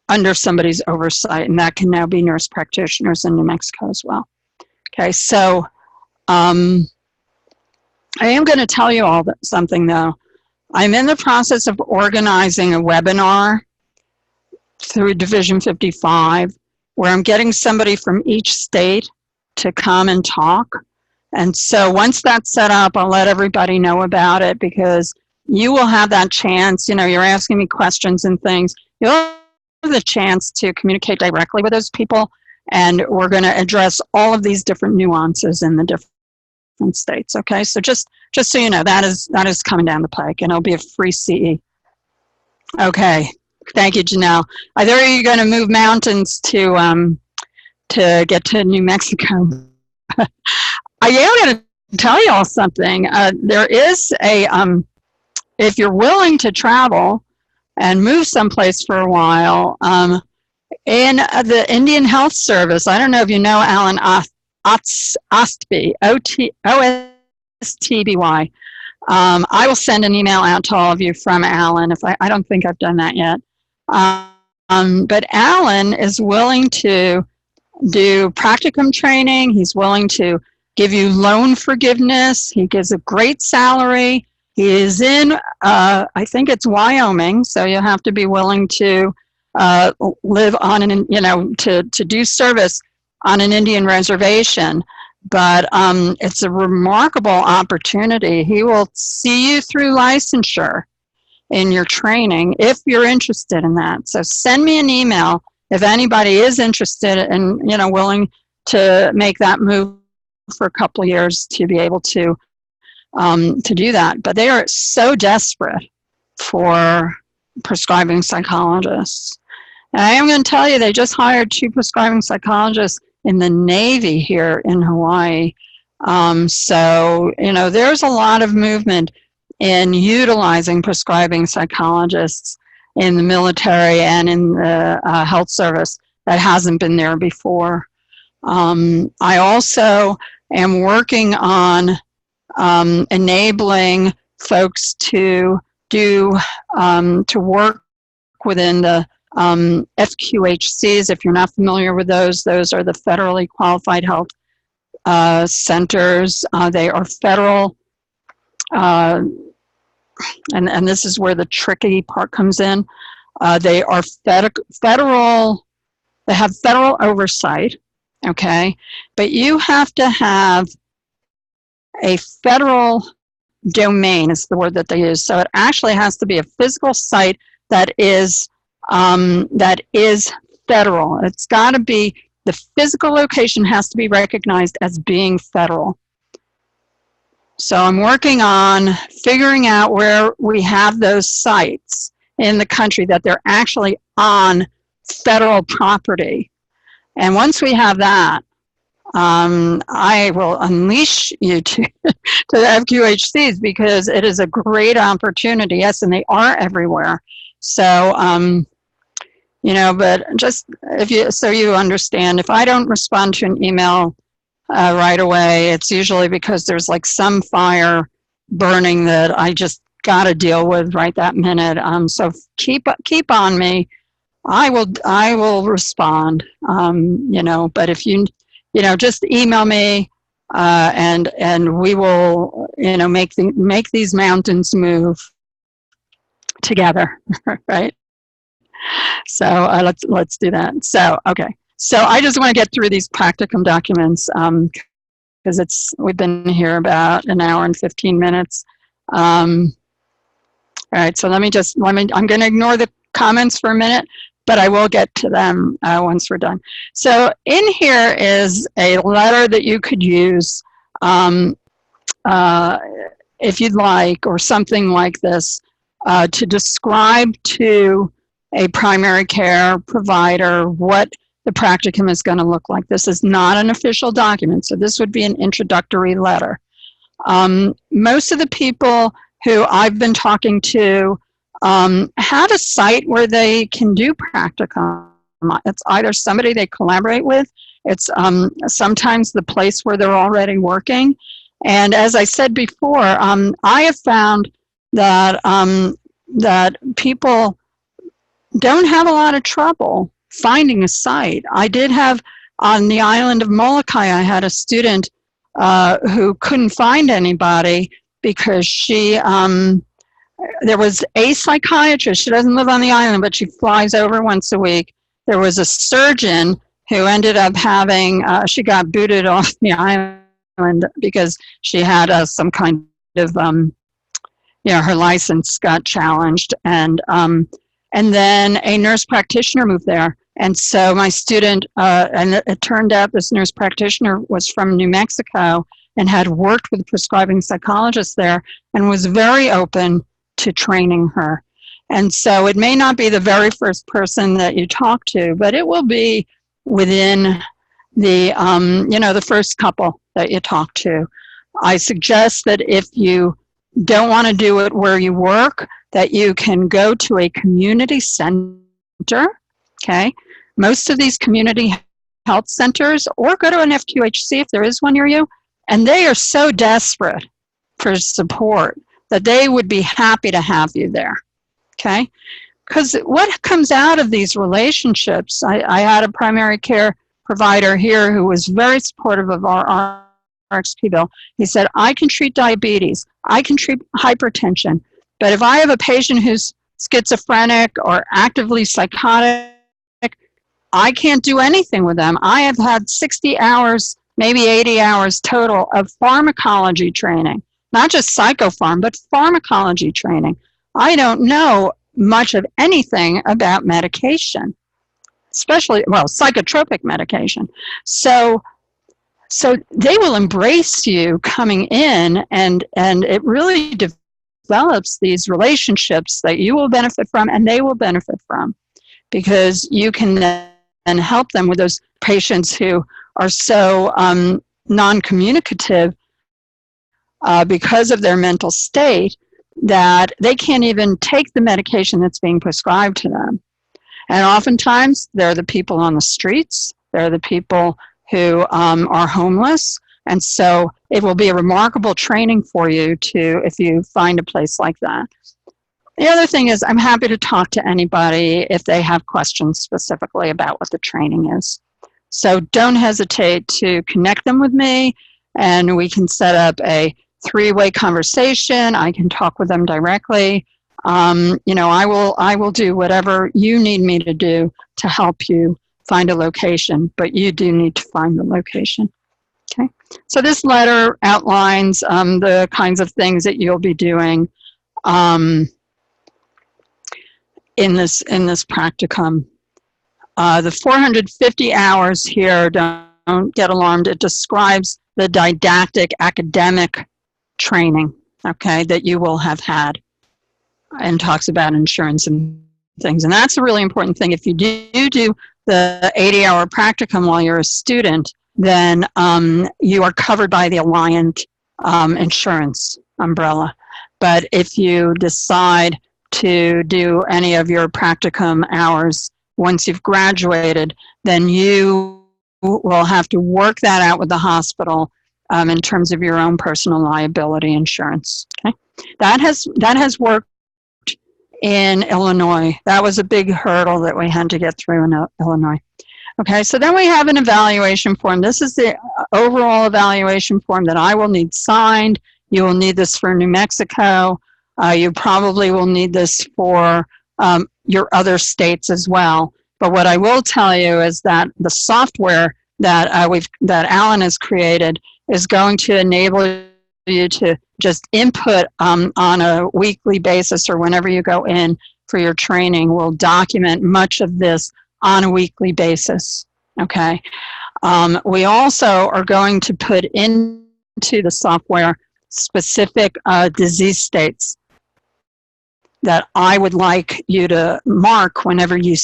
under somebody's oversight, and that can now be nurse practitioners in New Mexico as well. Okay, so I am going to tell you all something though. I'm in the process of organizing a webinar through Division 55, where I'm getting somebody from each state to come and talk. And so once that's set up, I'll let everybody know about it, because you will have that chance. You know, you're asking me questions and things. You'll have the chance to communicate directly with those people, and we're going to address all of these different nuances in the different states. Okay, so just so you know, that is coming down the pike, and it'll be a free CE. Okay, thank you, Janelle. Either are you going to move mountains to get to New Mexico? I am going to tell you all something. There is a, if you're willing to travel and move someplace for a while, in the Indian Health Service, I don't know if you know Alan Ostby, O-S-T-B-Y. I will send an email out to all of you from Alan. If I don't think I've done that yet. But Alan is willing to do practicum training. He's willing to give you loan forgiveness. He gives a great salary. He is in, I think it's Wyoming, so you have to be willing to live on an, to do service on an Indian reservation. But it's a remarkable opportunity. He will see you through licensure in your training if you're interested in that. So send me an email if anybody is interested and willing to make that move for a couple of years to be able to do that. But they are so desperate for prescribing psychologists. And I am going to tell you, they just hired 2 prescribing psychologists in the Navy here in Hawaii. So, there's a lot of movement in utilizing prescribing psychologists in the military and in the health service that hasn't been there before. I also am working on enabling folks to work within the FQHCs. If you're not familiar with those are the federally qualified health centers. They are federal, and this is where the tricky part comes in. They are federal. They have federal oversight. Okay, but you have to have a federal domain, is the word that they use. So it actually has to be a physical site that is federal. It's got to be, the physical location has to be recognized as being federal. So I'm working on figuring out where we have those sites in the country that they're actually on federal property. And once we have that, I will unleash you to the FQHCs, because it is a great opportunity. Yes, and they are everywhere. So, but just so you understand, if I don't respond to an email right away, it's usually because there's like some fire burning that I just got to deal with right that minute. So keep on me. I will respond. But if you just email me, and we will, make these mountains move together, right? So let's do that. So okay. So I just want to get through these practicum documents, because we've been here about an hour and 15 minutes. All right. So I'm going to ignore the comments for a minute, but I will get to them once we're done. So in here is a letter that you could use if you'd like, or something like this, to describe to a primary care provider what the practicum is going to look like. This is not an official document, so this would be an introductory letter. Most of the people who I've been talking to have a site where they can do practicum. It's either somebody they collaborate with, it's sometimes the place where they're already working. And as I said before, I have found that that people don't have a lot of trouble finding a site. I did have on the island of Molokai, I had a student who couldn't find anybody because there was a psychiatrist. She doesn't live on the island, but she flies over once a week. There was a surgeon who ended up having, she got booted off the island because she had some kind of, her license got challenged. And then a nurse practitioner moved there. And so my student, and it turned out this nurse practitioner was from New Mexico and had worked with prescribing psychologists there and was very open to training her. And so it may not be the very first person that you talk to, but it will be within the, the first couple that you talk to. I suggest that if you don't want to do it where you work, that you can go to a community center, okay? Most of these community health centers, or go to an FQHC if there is one near you, and they are so desperate for support that they would be happy to have you there, okay? Because what comes out of these relationships, I had a primary care provider here who was very supportive of our RXP bill. He said, I can treat diabetes, I can treat hypertension, but if I have a patient who's schizophrenic or actively psychotic, I can't do anything with them. I have had 60 hours, maybe 80 hours total of pharmacology training, not just psychopharm, but pharmacology training. I don't know much of anything about medication, especially, psychotropic medication. So they will embrace you coming in, and it really develops these relationships that you will benefit from and they will benefit from, because you can then help them with those patients who are so non-communicative because of their mental state that they can't even take the medication that's being prescribed to them. And oftentimes, they're the people on the streets, they're the people who are homeless, and so it will be a remarkable training for you if you find a place like that. The other thing is, I'm happy to talk to anybody if they have questions specifically about what the training is. So don't hesitate to connect them with me, and we can set up a 3-way conversation. I can talk with them directly. I will do whatever you need me to do to help you find a location, but you do need to find the location. Okay. So this letter outlines the kinds of things that you'll be doing in this practicum. The 450 hours here, don't get alarmed, it describes the didactic academic training, okay, that you will have had, and talks about insurance and things. And that's a really important thing. If you do the 80-hour practicum while you're a student, then you are covered by the Alliant insurance umbrella. But if you decide to do any of your practicum hours once you've graduated, then you will have to work that out with the hospital in terms of your own personal liability insurance. Okay? That has worked in Illinois. That was a big hurdle that we had to get through in Illinois. Okay, so then we have an evaluation form. This is the overall evaluation form that I will need signed. You will need this for New Mexico. You probably will need this for your other states as well. But what I will tell you is that the software that Alan has created is going to enable you to just input on a weekly basis or whenever you go in for your training. We'll document much of this on a weekly basis, okay? We also are going to put into the software specific disease states that I would like you to mark whenever you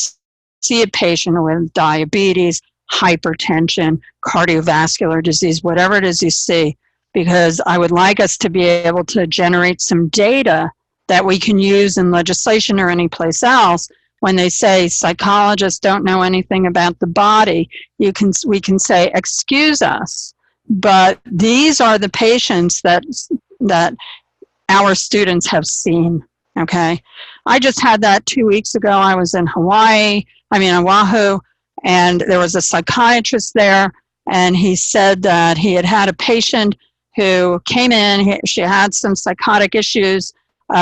see a patient with diabetes, hypertension, cardiovascular disease, whatever it is you see, because I would like us to be able to generate some data that we can use in legislation or any place else. When they say psychologists don't know anything about the body, we can say, excuse us, but these are the patients that our students have seen. Okay. I just had that 2 weeks ago. I was in Oahu, and there was a psychiatrist there, and he said that he had a patient who came in. She had some psychotic issues,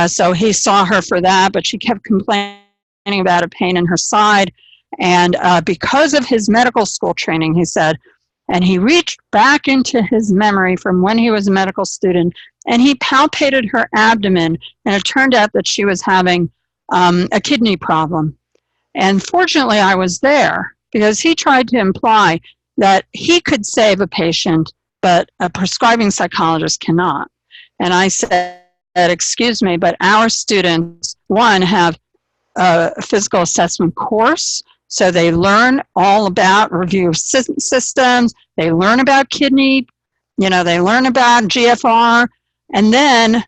so he saw her for that, but she kept complaining about a pain in her side. And because of his medical school training, he said, and he reached back into his memory from when he was a medical student, and he palpated her abdomen, and it turned out that she was having a kidney problem. And fortunately, I was there, because he tried to imply that he could save a patient, but a prescribing psychologist cannot. And I said, excuse me, but our students, one, have a physical assessment course, so they learn all about review of systems, they learn about kidney, they learn about GFR, and then,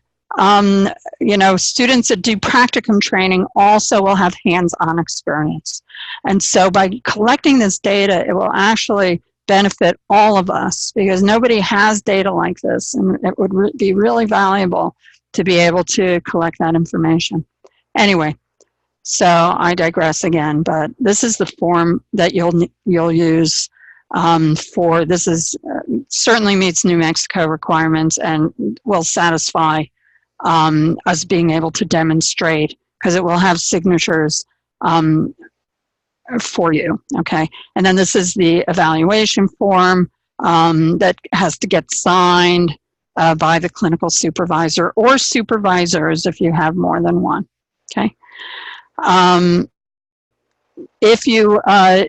students that do practicum training also will have hands-on experience. And so by collecting this data, it will actually benefit all of us, because nobody has data like this, and it would be really valuable to be able to collect that information. Anyway, so I digress again, but this is the form that you'll use for this. Is certainly meets New Mexico requirements and will satisfy us being able to demonstrate, because it will have signatures for you. Okay, and then this is the evaluation form that has to get signed by the clinical supervisor or supervisors if you have more than one. Okay. If you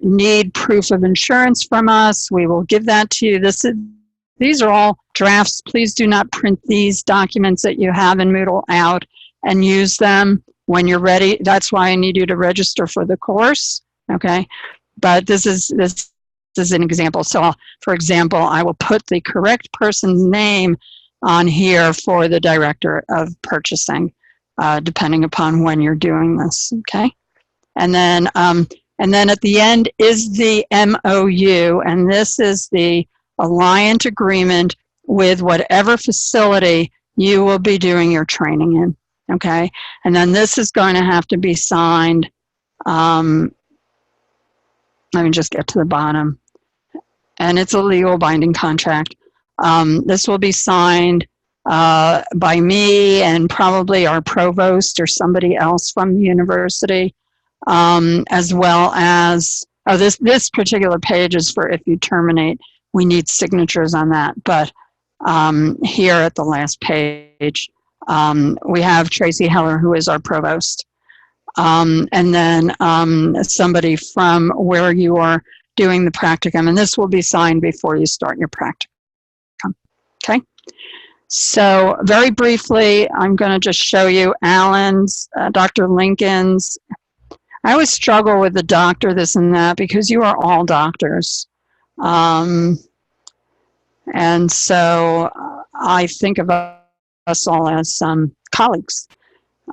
need proof of insurance from us, we will give that to you. These are all drafts. Please do not print these documents that you have in Moodle out and use them when you're ready. That's why I need you to register for the course. Okay, but this is an example. So, for example, I will put the correct person's name on here for the director of purchasing, depending upon when you're doing this. Okay, and then at the end is the MOU, and this is the Alliant agreement with whatever facility you will be doing your training in. Okay, and then this is going to have to be signed. Let me just get to the bottom. And it's a legal binding contract. This will be signed by me and probably our provost or somebody else from the university, as well as, this particular page is for if you terminate. We need signatures on that. But here at the last page, we have Tracy Heller, who is our provost. And then somebody from where you are doing the practicum, and this will be signed before you start your practicum. Okay, so very briefly, I'm going to just show you Alan's, Dr. Lincoln's. I always struggle with the doctor, this and that, because you are all doctors. And so I think of us all as colleagues.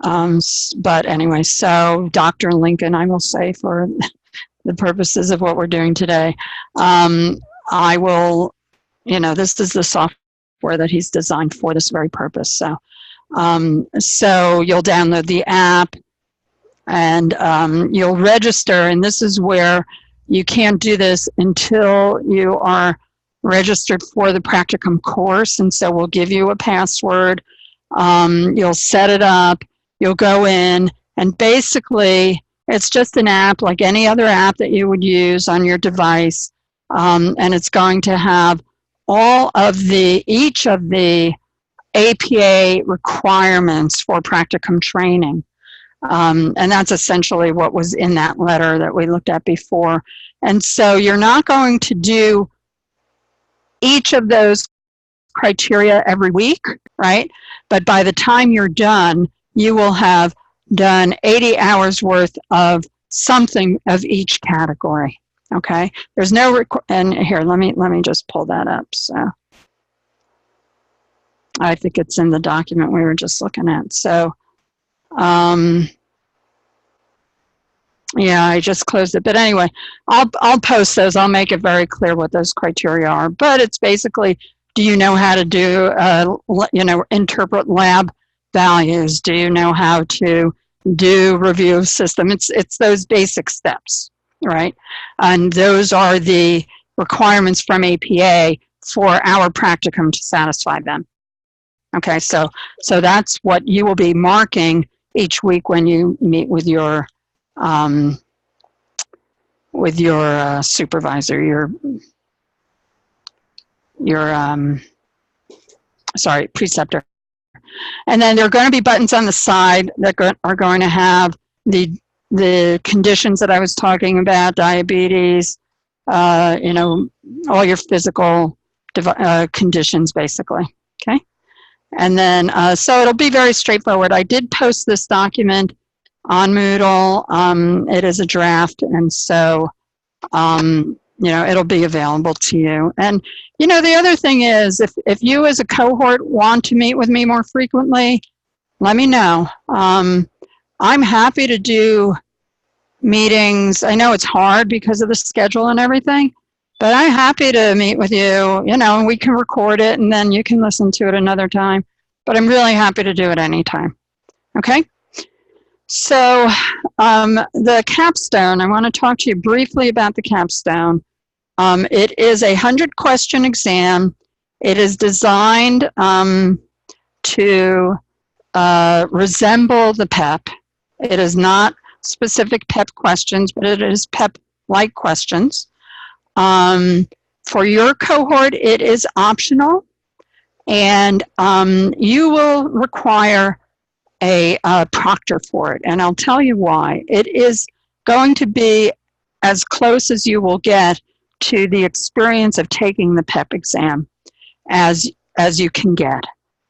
But anyway, so Dr. Lincoln, I will say for the purposes of what we're doing today, I will, this is the software that he's designed for this very purpose. So, so you'll download the app and you'll register, and this is where you can't do this until you are registered for the practicum course. And so we'll give you a password. You'll set it up. You'll go in, and basically it's just an app like any other app that you would use on your device, and it's going to have each of the APA requirements for practicum training, and that's essentially what was in that letter that we looked at before. And so you're not going to do each of those criteria every week, right? But by the time you're done, you will have done 80 hours worth of something of each category. Okay, there's no and here, let me just pull that up. So I think it's in the document we were just looking at. So yeah, I just closed it. But anyway, I'll post those. I'll make it very clear what those criteria are. But it's basically, do you know how to do interpret lab values? Do you know how to do review of system? It's those basic steps, right? And those are the requirements from APA for our practicum to satisfy them. Okay, so that's what you will be marking each week when you meet with your supervisor, your preceptor. And then there are going to be buttons on the side that are going to have the conditions that I was talking about, diabetes, all your physical conditions, basically. Okay. And then, so it'll be very straightforward. I did post this document on Moodle. It is a draft, and so, it'll be available to you. And, the other thing is, if you as a cohort want to meet with me more frequently, let me know. I'm happy to do meetings. I know it's hard because of the schedule and everything, but I'm happy to meet with you, and we can record it and then you can listen to it another time, but I'm really happy to do it anytime. Okay. So the capstone, I want to talk to you briefly about the capstone. It is a 100-question exam. It is designed to resemble the PEP. It is not specific PEP questions, but it is PEP-like questions. For your cohort, it is optional, and you will require a proctor for it, and I'll tell you why. It is going to be as close as you will get to the experience of taking the PEP exam as you can get.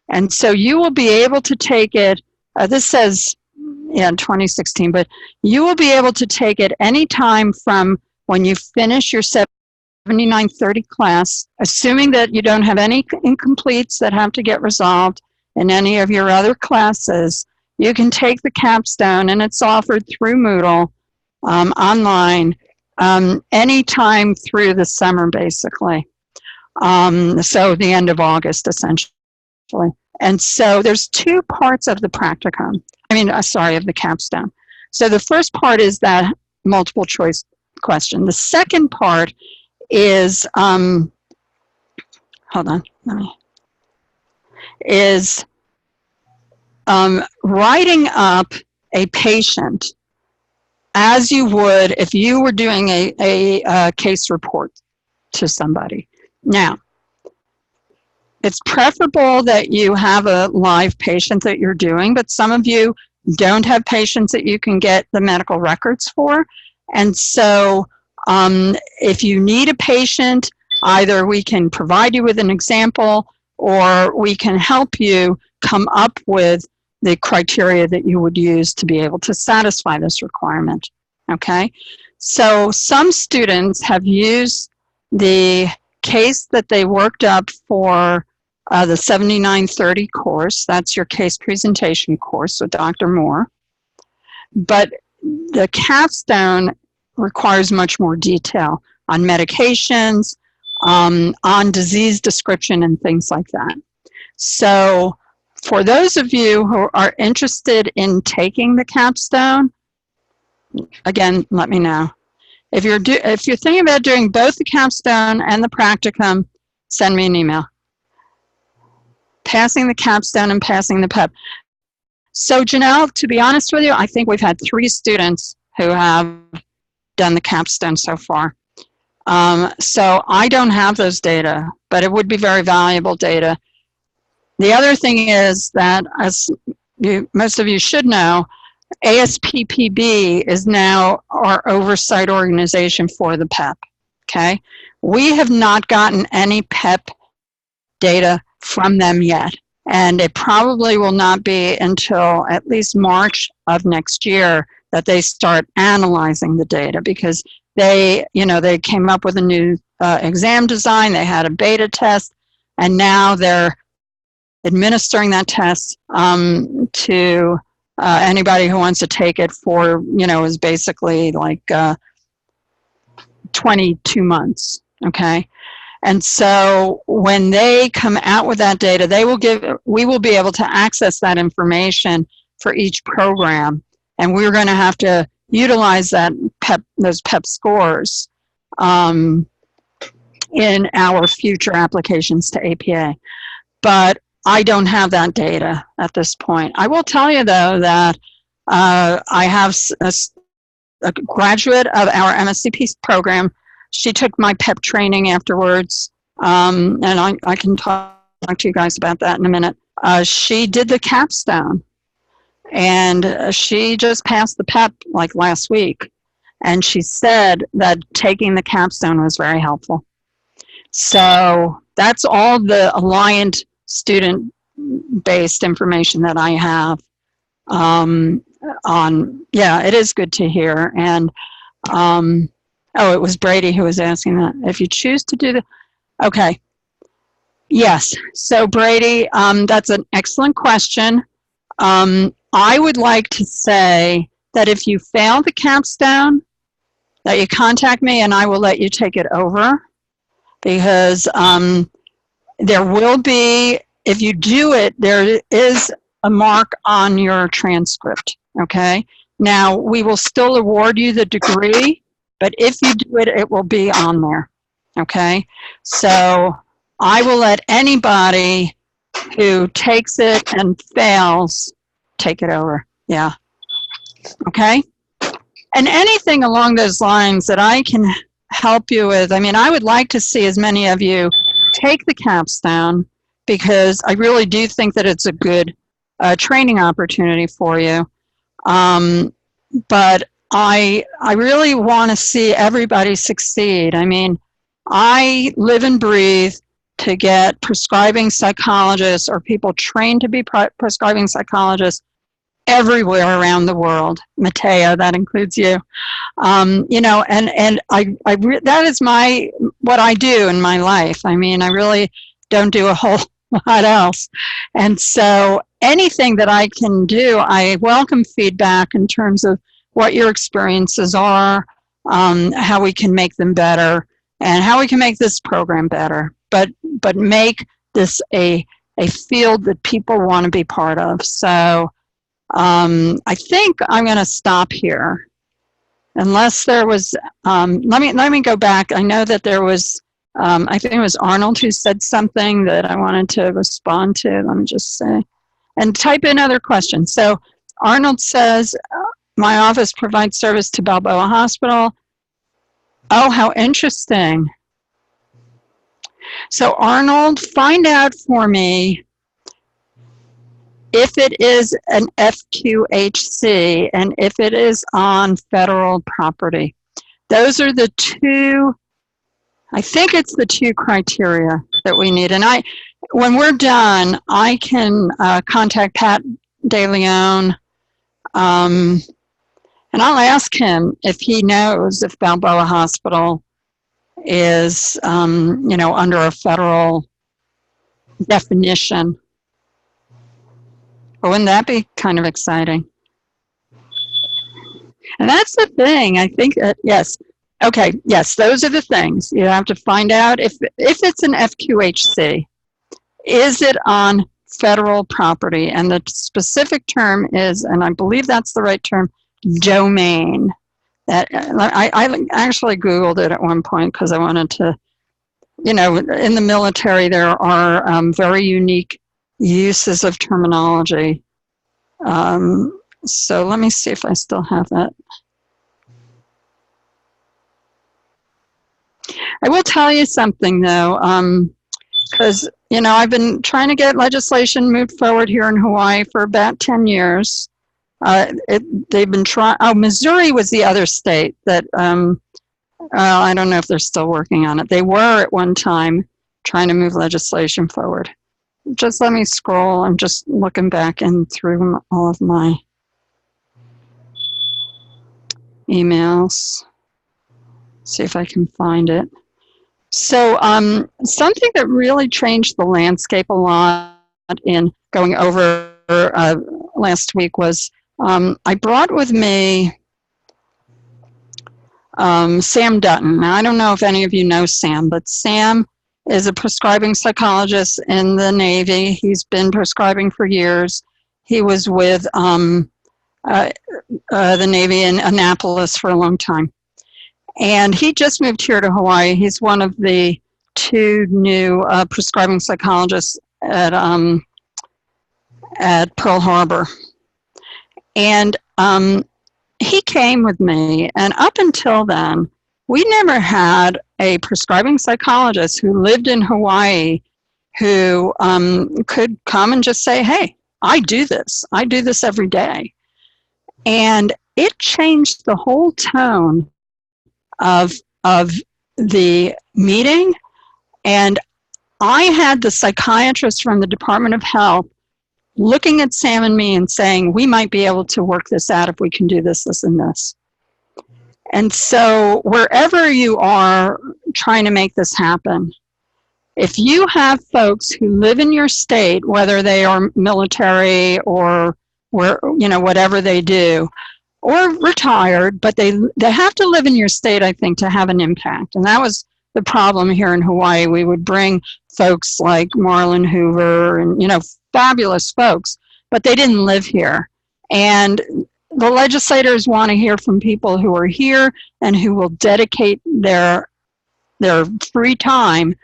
And so you will be able to take it, this says in 2016, but you will be able to take it anytime from when you finish your 7930 class, assuming that you don't have any incompletes that have to get resolved in any of your other classes. You can take the capstone, and it's offered through Moodle online anytime through the summer, basically. So the end of August, essentially. And so there's two parts of the practicum. Of the capstone. So the first part is that multiple choice question. The second part is, writing up a patient as you would if you were doing a case report to somebody. Now, it's preferable that you have a live patient that you're doing, but some of you don't have patients that you can get the medical records for. And so if you need a patient, either we can provide you with an example or we can help you come up with the criteria that you would use to be able to satisfy this requirement. Okay? So some students have used the case that they worked up for the 7930 course. That's your case presentation course with Dr. Moore. But the capstone requires much more detail on medications, on disease description, and things like that. So for those of you who are interested in taking the capstone, again, let me know. If you're thinking about doing both the capstone and the practicum, send me an email. Passing the capstone and passing the PEP. So Janelle, to be honest with you, I think we've had 3 students who have done the capstone so far. So I don't have those data, but it would be very valuable data. The other thing is that, as most of you should know, ASPPB is now our oversight organization for the PEP, okay? We have not gotten any PEP data from them yet, and it probably will not be until at least March of next year that they start analyzing the data, because they came up with a new exam design, they had a beta test, and now they're administering that test to anybody who wants to take it for, is basically like 22 months, okay? And so when they come out with that data, we will be able to access that information for each program. And we're going to have to utilize those PEP scores in our future applications to APA. But I don't have that data at this point. I will tell you, though, that I have a graduate of our MSCP program. She took my PEP training afterwards, and I can talk to you guys about that in a minute. She did the capstone, and she just passed the PEP like last week, and she said that taking the capstone was very helpful. So that's all the Alliant student-based information that I have it is good to hear. And it was Brady who was asking that. If you choose to do okay. Yes, so Brady, that's an excellent question. I would like to say that if you fail the capstone, that you contact me and I will let you take it over, because there will be, if you do it, there is a mark on your transcript, okay? Now, we will still award you the degree, but if you do it, it will be on there, okay? So I will let anybody who takes it and fails take it over, yeah, okay? And anything along those lines that I can help you with, I mean, I would like to see as many of you take the capstone, because I really do think that it's a good training opportunity for you. But I really want to see everybody succeed. I mean, I live and breathe to get prescribing psychologists or people trained to be prescribing psychologists everywhere around the world. Matea, that includes you. You know, and that is what I do in my life. I mean, I really don't do a whole lot else. And so anything that I can do, I welcome feedback in terms of what your experiences are, how we can make them better, and how we can make this program better. But make this a field that people want to be part of. So I think I'm going to stop here. Unless there was, let me go back. I know that there was, I think it was Arnold who said something that I wanted to respond to. Let me just say, and type in other questions. So Arnold says, my office provides service to Balboa Hospital. Oh, how interesting. So Arnold, find out for me if it is an FQHC and if it is on federal property. Those are the two, I think it's the two criteria that we need. And when we're done, I can contact Pat DeLeon, and I'll ask him if he knows if Balboa Hospital is, you know, under a federal definition. Wouldn't that be kind of exciting? And that's the thing. I think that, yes. Okay, yes, those are the things. You have to find out if it's an FQHC, is it on federal property? And the specific term is, and I believe that's the right term, domain. That I actually Googled it at one point because I wanted to, you know, in the military there are very unique uses of terminology. So let me see if I still have that. I will tell you something though, because, you know, I've been trying to get legislation moved forward here in Hawaii for about 10 years. They've been trying, Missouri was the other state that, I don't know if they're still working on it. They were at one time trying to move legislation forward. Just let me scroll. I'm just looking back and through all of my emails. See if I can find it. So something that really changed the landscape a lot in going over last week was I brought with me Sam Dutton. Now, I don't know if any of you know Sam, but Sam is a prescribing psychologist in the Navy. He's been prescribing for years. He was with the Navy in Annapolis for a long time. And he just moved here to Hawaii. He's one of the 2 new prescribing psychologists at Pearl Harbor. And he came with me, and up until then, we never had a prescribing psychologist who lived in Hawaii who could come and just say, hey, I do this. I do this every day. And it changed the whole tone of the meeting. And I had the psychiatrist from the Department of Health looking at Sam and me and saying, we might be able to work this out if we can do this, this, and this. And so wherever you are trying to make this happen, if you have folks who live in your state, whether they are military or whatever they do, or retired, but they have to live in your state, I think, to have an impact. And that was the problem here in Hawaii. We would bring folks like Marlon Hoover and, fabulous folks, but they didn't live here. And the legislators want to hear from people who are here and who will dedicate their free time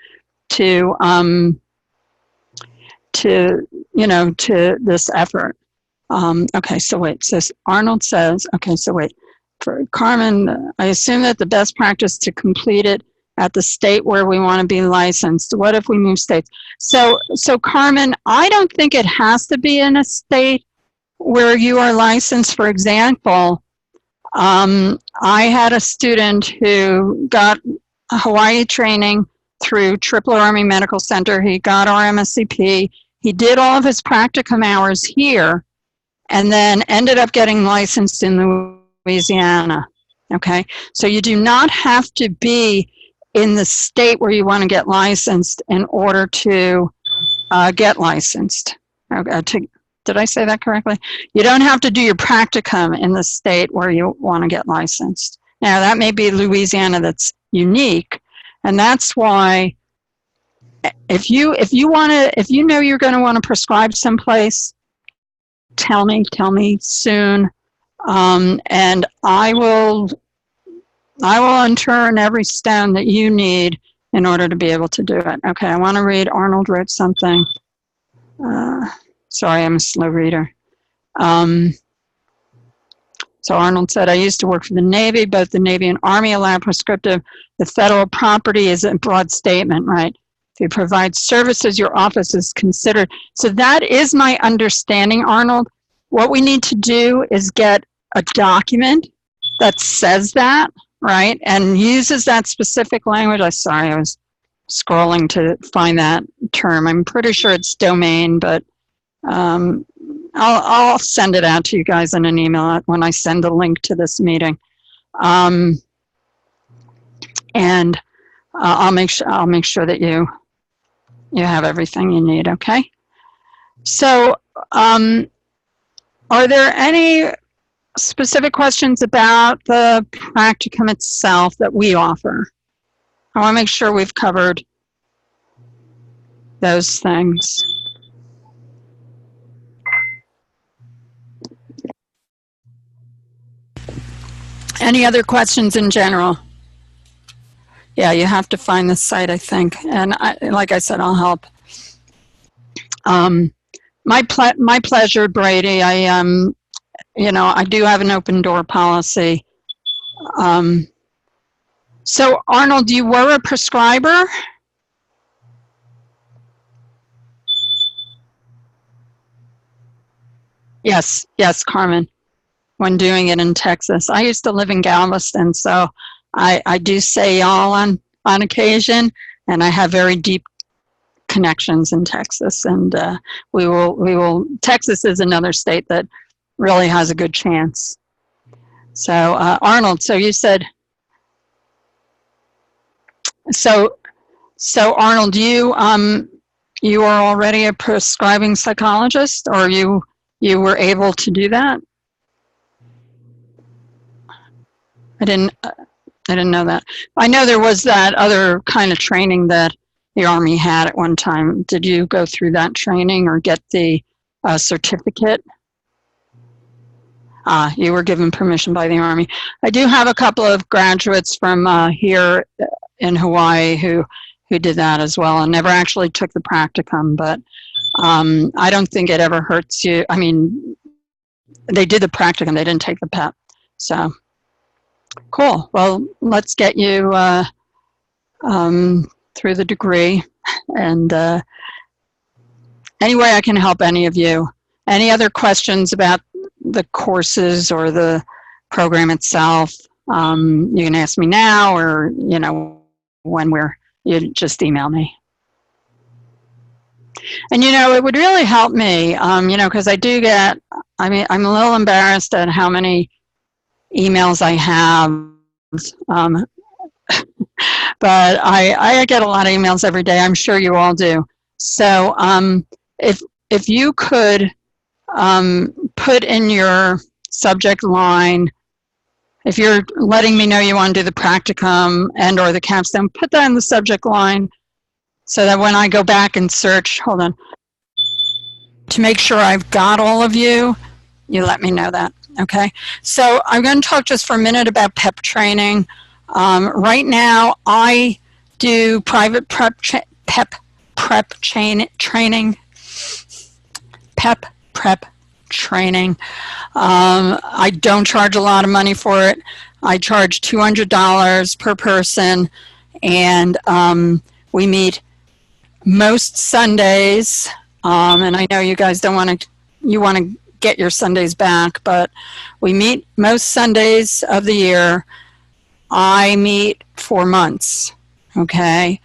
to this effort. Okay, so wait, says Arnold says, okay, so wait, for Carmen, I assume that the best practice to complete it at the state where we want to be licensed. What if we move states? So Carmen, I don't think it has to be in a state where you are licensed. For example, I had a student who got Hawaii training through Tripler Army Medical Center. He got our MSCP. He did all of his practicum hours here and then ended up getting licensed in Louisiana. Okay, so you do not have to be in the state where you want to get licensed in order to get licensed. Okay, did I say that correctly? You don't have to do your practicum in the state where you want to get licensed. Now, that may be Louisiana that's unique, and that's why if you know you're going to want to prescribe someplace, tell me soon, and I will unturn every stone that you need in order to be able to do it. Okay, I want to read. Arnold wrote something. Sorry, I'm a slow reader. So Arnold said, I used to work for the Navy. Both the Navy and Army allow prescriptive. The federal property is a broad statement, right? If you provide services, your office is considered. So that is my understanding, Arnold. What we need to do is get a document that says that, right? And uses that specific language. I was scrolling to find that term. I'm pretty sure it's domain, but I'll send it out to you guys in an email when I send the link to this meeting. And I'll make sure that you have everything you need, okay? So are there any specific questions about the practicum itself that we offer? I want to make sure we've covered those things. Any other questions in general? Yeah, you have to find the site, I think. And like I said, I'll help. My pleasure, Brady. I do have an open door policy. So Arnold, you were a prescriber? Yes, Carmen, when doing it in Texas. I used to live in Galveston, so I do say y'all on occasion, and I have very deep connections in Texas, and we will. Texas is another state that really has a good chance. So Arnold, so you said, so Arnold, you are already a prescribing psychologist, or you were able to do that? I didn't know that. I know there was that other kind of training that the Army had at one time. Did you go through that training or get the certificate? You were given permission by the Army. I do have a couple of graduates from here in Hawaii who did that as well and never actually took the practicum, but I don't think it ever hurts you. I mean, they did the practicum, they didn't take the PEP. So, cool. Well, let's get you through the degree. And any way I can help any of you. Any other questions about the courses or the program itself, you can ask me now or, when you just email me. And, it would really help me, because I do get, I'm a little embarrassed at how many emails I have, but I get a lot of emails every day. I'm sure you all do. So if you could put in your subject line, if you're letting me know you want to do the practicum and or the capstone, put that in the subject line so that when I go back and search, hold on, to make sure I've got all of you, you let me know that, okay? So I'm going to talk just for a minute about PEP training. Right now, I do private PEP training. I don't charge a lot of money for it. I charge $200 per person, and we meet most Sundays. And I know you guys don't want to, you want to get your Sundays back, but we meet most Sundays of the year. I meet for months, okay?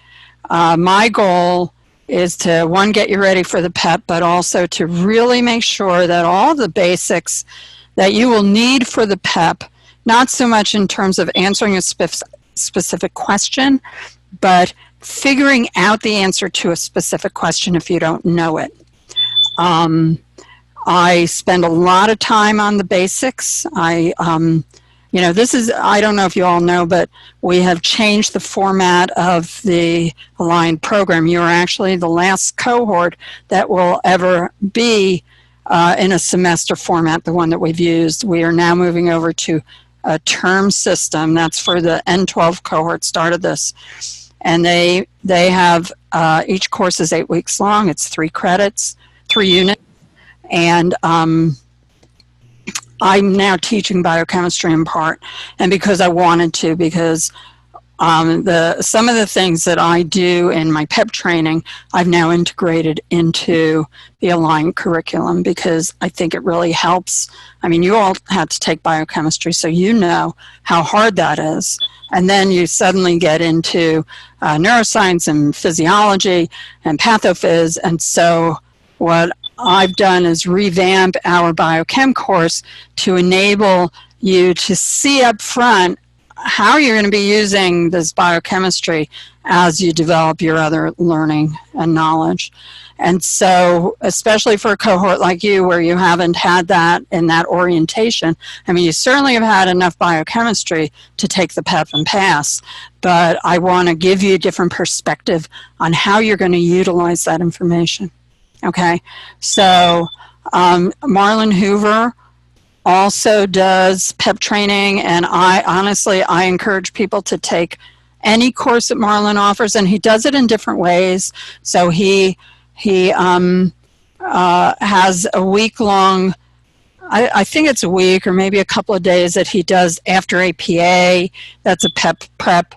My goal is to, one, get you ready for the PEP, but also to really make sure that all the basics that you will need for the PEP, not so much in terms of answering a specific question, but figuring out the answer to a specific question if you don't know it. I spend a lot of time on the basics. This is, I don't know if you all know, but we have changed the format of the aligned program. You are actually the last cohort that will ever be in a semester format, the one that we've used. We are now moving over to a term system. That's for the N12 cohort started this. And they have, each course is 8 weeks long. It's 3 credits, 3 units. And I'm now teaching biochemistry in part, and because I wanted to, because some of the things that I do in my PEP training, I've now integrated into the aligned curriculum because I think it really helps. I mean, you all had to take biochemistry, so you know how hard that is. And then you suddenly get into neuroscience and physiology and pathophys, and so what I've done is revamp our biochem course to enable you to see up front how you're going to be using this biochemistry as you develop your other learning and knowledge. And so, especially for a cohort like you where you haven't had that in that orientation, I mean, you certainly have had enough biochemistry to take the PEP and pass, but I want to give you a different perspective on how you're going to utilize that information. Okay, so Marlon Hoover also does PEP training, and I encourage people to take any course that Marlon offers, and he does it in different ways. So he has a week-long, I think it's a week or maybe a couple of days that he does after APA. That's a PEP prep.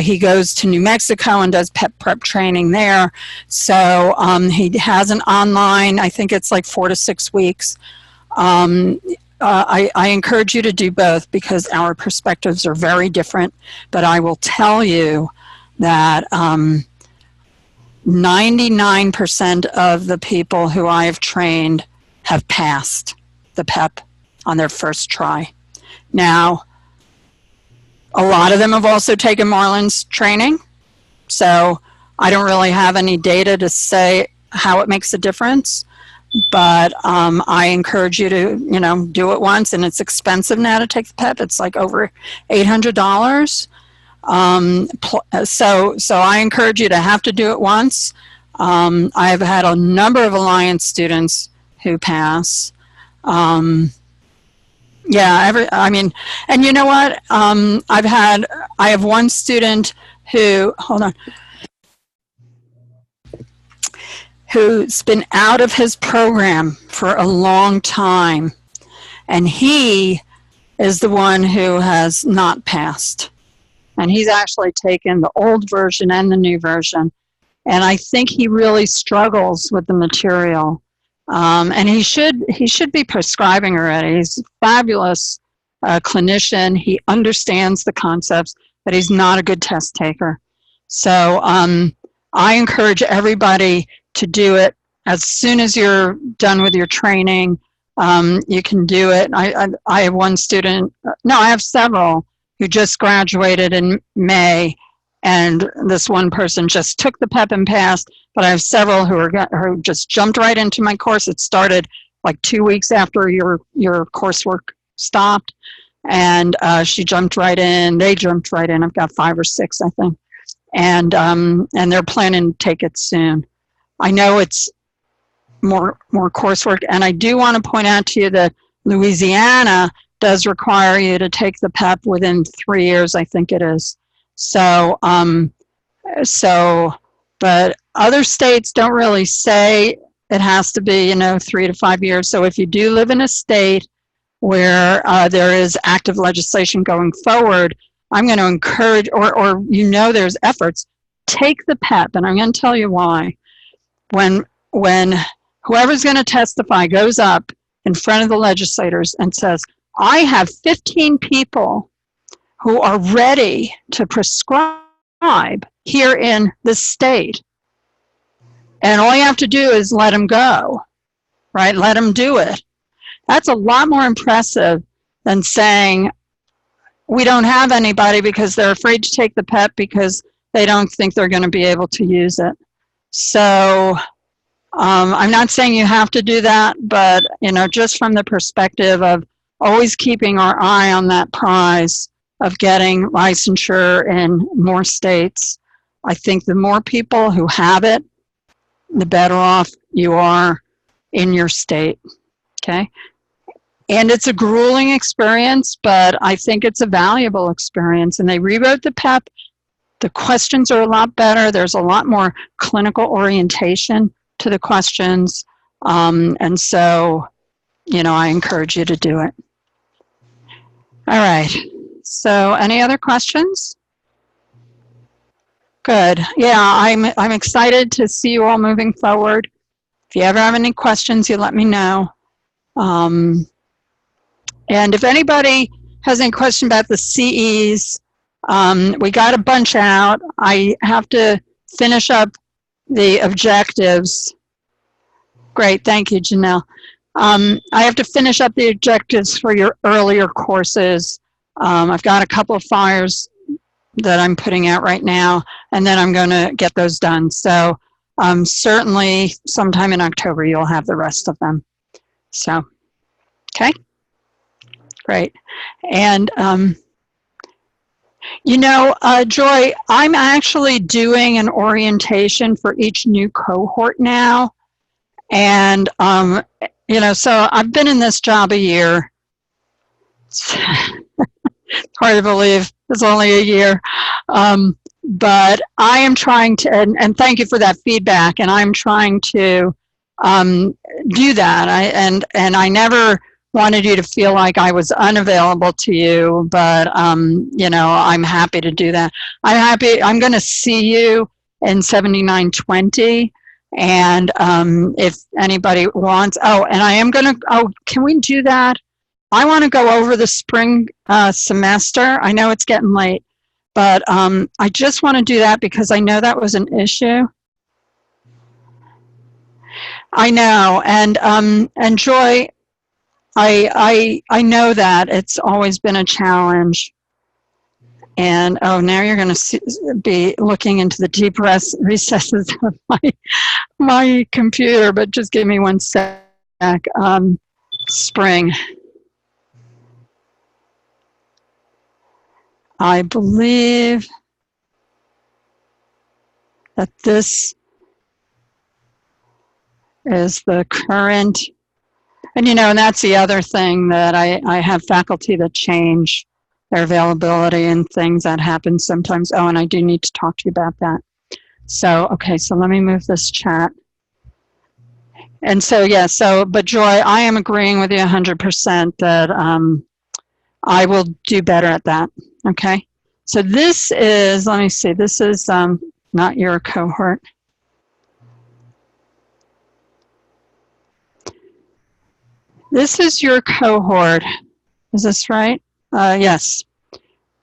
He goes to New Mexico and does PEP prep training there. So he has an online, I think it's like 4 to 6 weeks. I encourage you to do both because our perspectives are very different, but I will tell you that 99% of the people who I have trained have passed the PEP on their first try. Now, a lot of them have also taken Marlon's training, so I don't really have any data to say how it makes a difference. But I encourage you to, do it once, and it's expensive now to take the PEP. It's like over $800. So I encourage you to have to do it once. I've had a number of Alliance students who pass. Yeah, and you know what? I have one student who, hold on, who's been out of his program for a long time, and he is the one who has not passed. And he's actually taken the old version and the new version. And I think he really struggles with the material. And he should be prescribing already. He's a fabulous clinician. He understands the concepts, but he's not a good test taker. So I encourage everybody to do it as soon as you're done with your training. You can do it. I have one student, no, I have several who just graduated in May, and this one person just took the PEP and passed, but I have several who just jumped right into my course. It started like 2 weeks after your coursework stopped, and she jumped right in. They jumped right in. I've got 5 or 6, I think, and they're planning to take it soon. I know it's more coursework, and I do want to point out to you that Louisiana does require you to take the PEP within 3 years, I think it is. So, but other states don't really say it has to be, 3 to 5 years. So if you do live in a state where there is active legislation going forward, I'm going to encourage, or there's efforts, take the PEP, and I'm going to tell you why. When whoever's going to testify goes up in front of the legislators and says, I have 15 people who are ready to prescribe here in the state. And all you have to do is let them go, right? Let them do it. That's a lot more impressive than saying, we don't have anybody because they're afraid to take the PEP because they don't think they're going to be able to use it. So I'm not saying you have to do that, but, just from the perspective of always keeping our eye on that prize of getting licensure in more states, I think the more people who have it, the better off you are in your state, okay? And it's a grueling experience, but I think it's a valuable experience. And they rewrote the PEP. The questions are a lot better. There's a lot more clinical orientation to the questions. And so, I encourage you to do it. All right. So any other questions? Good. Yeah, I'm excited to see you all moving forward. If you ever have any questions, you let me know. And if anybody has any question about the CEs, we got a bunch out. I have to finish up the objectives. Great, thank you, Janelle. I have to finish up the objectives for your earlier courses. I've got a couple of flyers that I'm putting out right now, and then I'm going to get those done. So certainly sometime in October, you'll have the rest of them. So, okay, great. And, Joy, I'm actually doing an orientation for each new cohort now. And, so I've been in this job a year. It's hard to believe it's only a year. But I am trying to, and thank you for that feedback, and I'm trying to do that. And I never wanted you to feel like I was unavailable to you, but, I'm happy to do that. I'm going to see you in 7920. And if anybody wants, and I am going to, can we do that? I want to go over the spring semester. I know it's getting late, but I just want to do that because I know that was an issue. I know, and Joy, I know that it's always been a challenge. And now you're going to be looking into the deep recesses of my computer, but just give me one sec. Spring. I believe that this is the current, and and that's the other thing, that I have faculty that change their availability and things that happen sometimes. Oh, and I do need to talk to you about that. So, okay, so let me move this chat. And so, yeah, but Joy, I am agreeing with you 100% that I will do better at that, okay? So this is, let me see, this is not your cohort. This is your cohort. Is this right? Yes.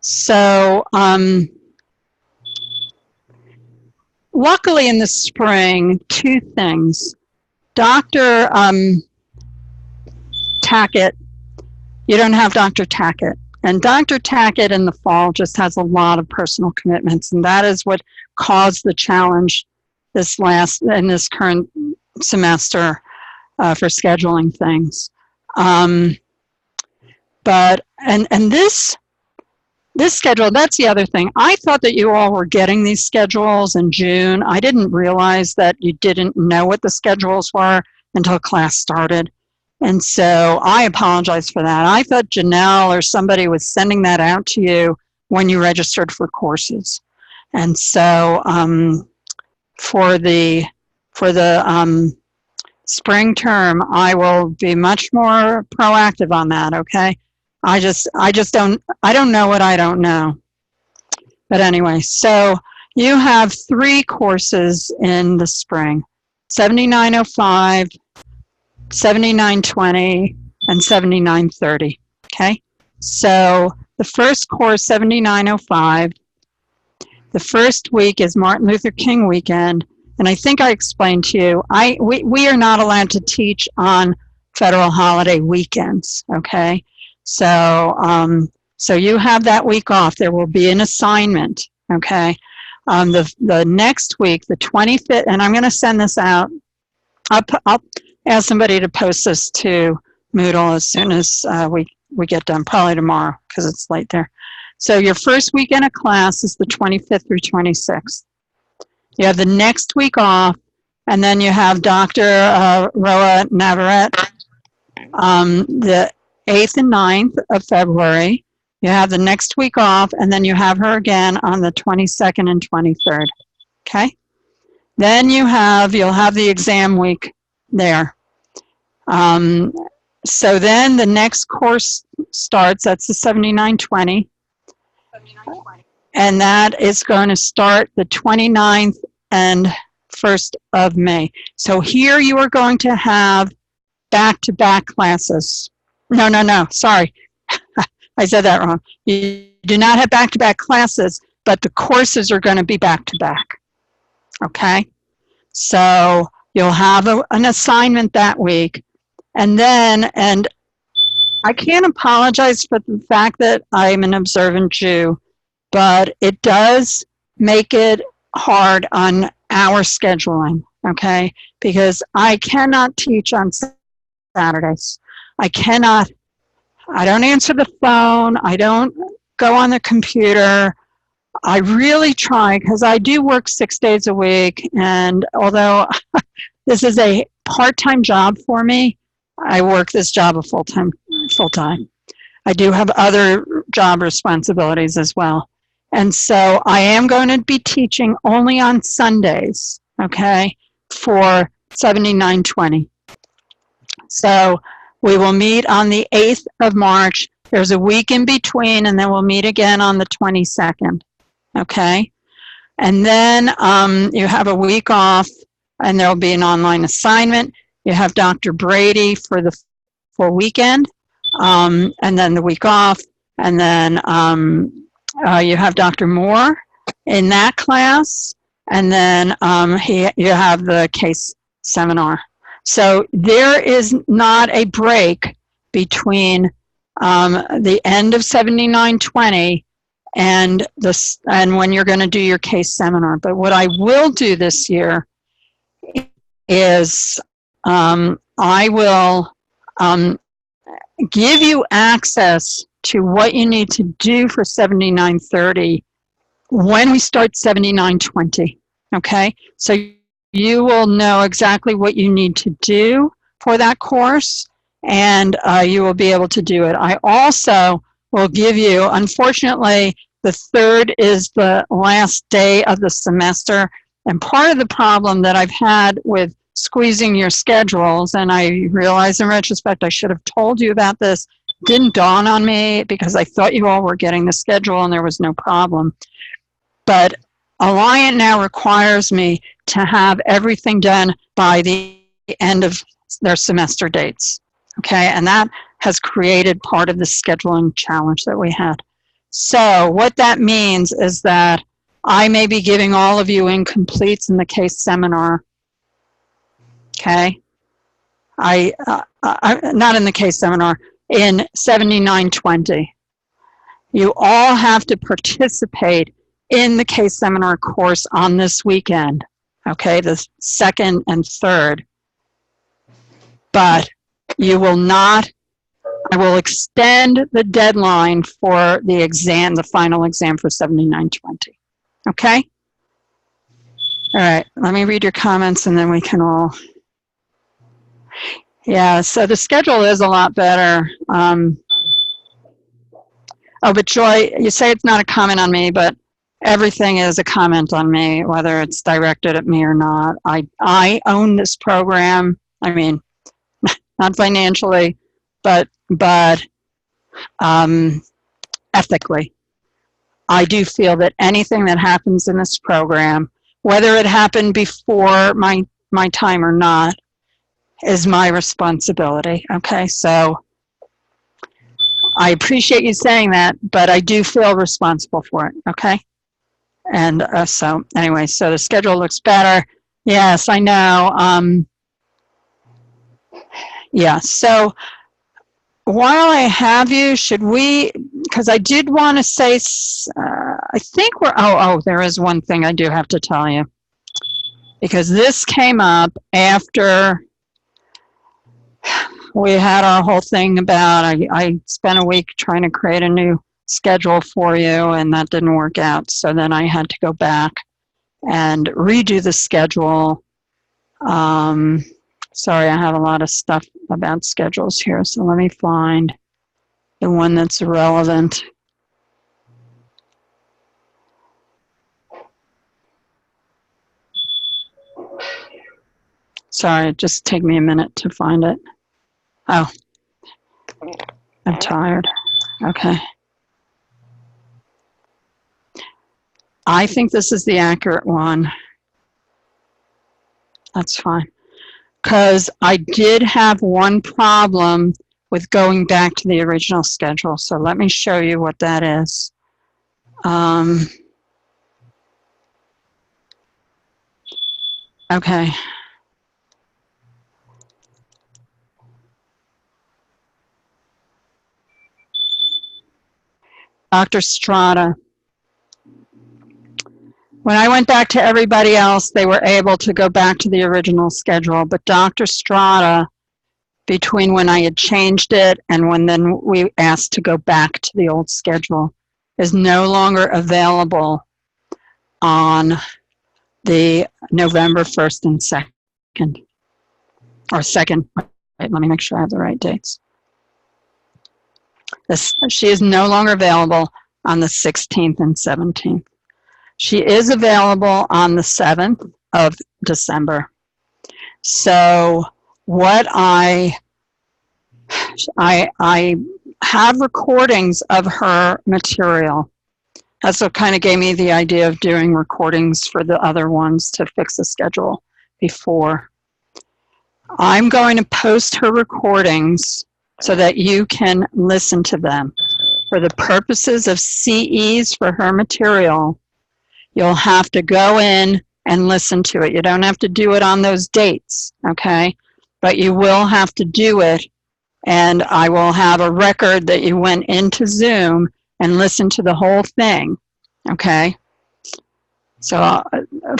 So luckily in the spring, two things. Dr. Tackett, you don't have Dr. Tackett. And Dr. Tackett in the fall just has a lot of personal commitments, and that is what caused the challenge in this current semester for scheduling things. But this schedule, that's the other thing. I thought that you all were getting these schedules in June. I didn't realize that you didn't know what the schedules were until class started. And so I apologize for that. I thought Janelle or somebody was sending that out to you when you registered for courses. And so for the spring term, I will be much more proactive on that, okay? I don't know what I don't know. But anyway, so you have 3 courses in the spring: 7905, 7920, and 7930, okay? So the first course, 7905, the first week is Martin Luther King weekend, and I think I explained to you, we are not allowed to teach on federal holiday weekends, okay? So, so you have that week off. There will be an assignment, okay? The next week, the 25th, and I'm going to send this out. I'll ask somebody to post this to Moodle as soon as we get done, probably tomorrow because it's late there. So your first weekend of class is the 25th through 26th. You have the next week off, and then you have Dr. Roa Navarrete, the 8th and 9th of February. You have the next week off, and then you have her again on the 22nd and 23rd, okay? Then you'll have the exam week there. So then the next course starts, that's the 7920. And that is going to start the 29th and 1st of May. So here you are going to have back-to-back classes. No, sorry. I said that wrong. You do not have back-to-back classes, but the courses are going to be back-to-back. Okay? So you'll have an assignment that week. And I can't apologize for the fact that I'm an observant Jew, but it does make it hard on our scheduling, okay? Because I cannot teach on Saturdays. I don't answer the phone. I don't go on the computer. I really try, because I do work 6 days a week, and although this is a part-time job for me, I work this job full-time. I do have other job responsibilities as well. And so I am going to be teaching only on Sundays, okay, for 7920. So we will meet on the 8th of March. There's a week in between, and then we'll meet again on the 22nd, okay? And then you have a week off, and there will be an online assignment. You have Dr. Brady for the full weekend, and then the week off, and then you have Dr. Moore in that class, and then you have the case seminar. So there is not a break between the end of 7920 and when you're going to do your case seminar. But what I will do this year is I will give you access to what you need to do for 7930 when we start 7920. Okay, so you will know exactly what you need to do for that course, and you will be able to do it. I also will give you, unfortunately, the 3rd is the last day of the semester, and part of the problem that I've had with squeezing your schedules, and I realize in retrospect I should have told you about this, didn't dawn on me because I thought you all were getting the schedule and there was no problem. But Alliant now requires me to have everything done by the end of their semester dates. Okay, and that has created part of the scheduling challenge that we had. So what that means is that I may be giving all of you incompletes in the case seminar. Okay, I not in the case seminar, in 7920. You all have to participate in the case seminar course on this weekend, okay, the 2nd and 3rd. But you will not, I will extend the deadline for the exam, the final exam for 7920, okay? All right, let me read your comments and then we can all, yeah, so the schedule is a lot better. Oh, but Joy, you say it's not a comment on me, but everything is a comment on me, whether it's directed at me or not. I own this program. I mean, not financially, but ethically. I do feel that anything that happens in this program, whether it happened before my time or not, is my responsibility. Okay, so I appreciate you saying that, but I do feel responsible for it. Okay. And so anyway, so the schedule looks better. Yes, I know. Yeah, so while I have you, should we, because I did want to say, I think there is one thing I do have to tell you. Because this came up after we had our whole thing about, I spent a week trying to create a new schedule for you, and that didn't work out. So then I had to go back and redo the schedule. Sorry, I have a lot of stuff about schedules here, so let me find the one that's relevant. Sorry, just take me a minute to find it. Oh, I'm tired. Okay. I think this is the accurate one. That's fine. Because I did have one problem with going back to the original schedule. So let me show you what that is. Okay. Dr. Strata. When I went back to everybody else, they were able to go back to the original schedule. But Dr. Strata, between when I had changed it and when then we asked to go back to the old schedule, is no longer available on the November 1st and 2nd. Or 2nd. Wait, let me make sure I have the right dates. She is no longer available on the 16th and 17th. She is available on the 7th of December. So what I have recordings of her material. That's what kind of gave me the idea of doing recordings for the other ones to fix the schedule before. I'm going to post her recordings so that you can listen to them. For the purposes of CEs for her material, you'll have to go in and listen to it. You don't have to do it on those dates, okay? But you will have to do it, and I will have a record that you went into Zoom and listened to the whole thing, okay? So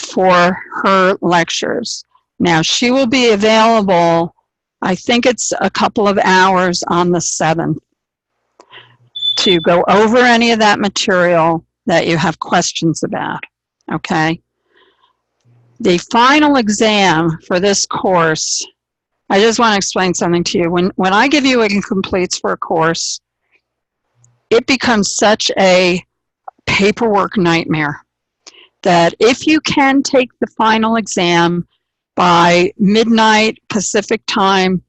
for her lectures. Now, she will be available, I think it's a couple of hours on the 7th. to go over any of that material that you have questions about, okay? The final exam for this course, I just want to explain something to you. When I give you incompletes for a course, it becomes such a paperwork nightmare that if you can take the final exam by midnight Pacific time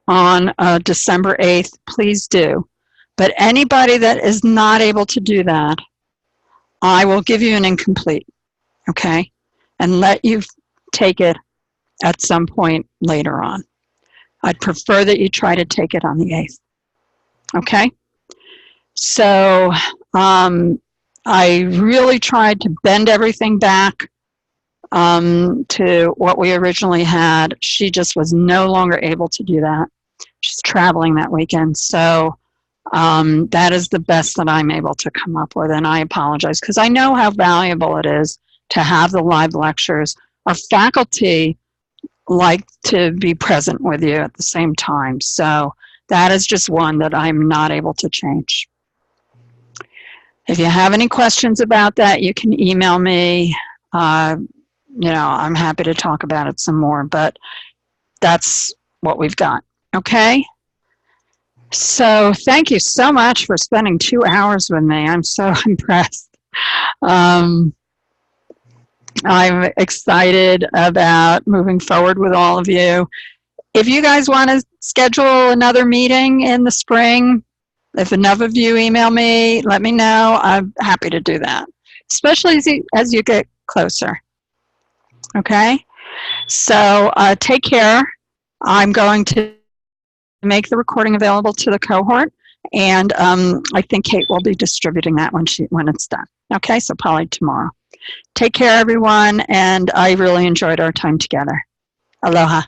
on December 8th, please do. But anybody that is not able to do that, I will give you an incomplete, okay? And let you take it at some point later on. I'd prefer that you try to take it on the 8th, okay? So I really tried to bend everything back to what we originally had. She just was no longer able to do that. She's traveling that weekend. So that is the best that I'm able to come up with. And I apologize because I know how valuable it is to have the live lectures. Our faculty like to be present with you at the same time. So that is just one that I'm not able to change. If you have any questions about that, you can email me. You know, I'm happy to talk about it some more, but that's what we've got, okay? So thank you so much for spending 2 hours with me. I'm so impressed. I'm excited about moving forward with all of you. If you guys want to schedule another meeting in the spring, if enough of you email me, let me know. I'm happy to do that, especially as you get closer. Okay? So take care. I'm going to make the recording available to the cohort, and I think Kate will be distributing that when it's done. Okay? So probably tomorrow. Take care, everyone, and I really enjoyed our time together. Aloha.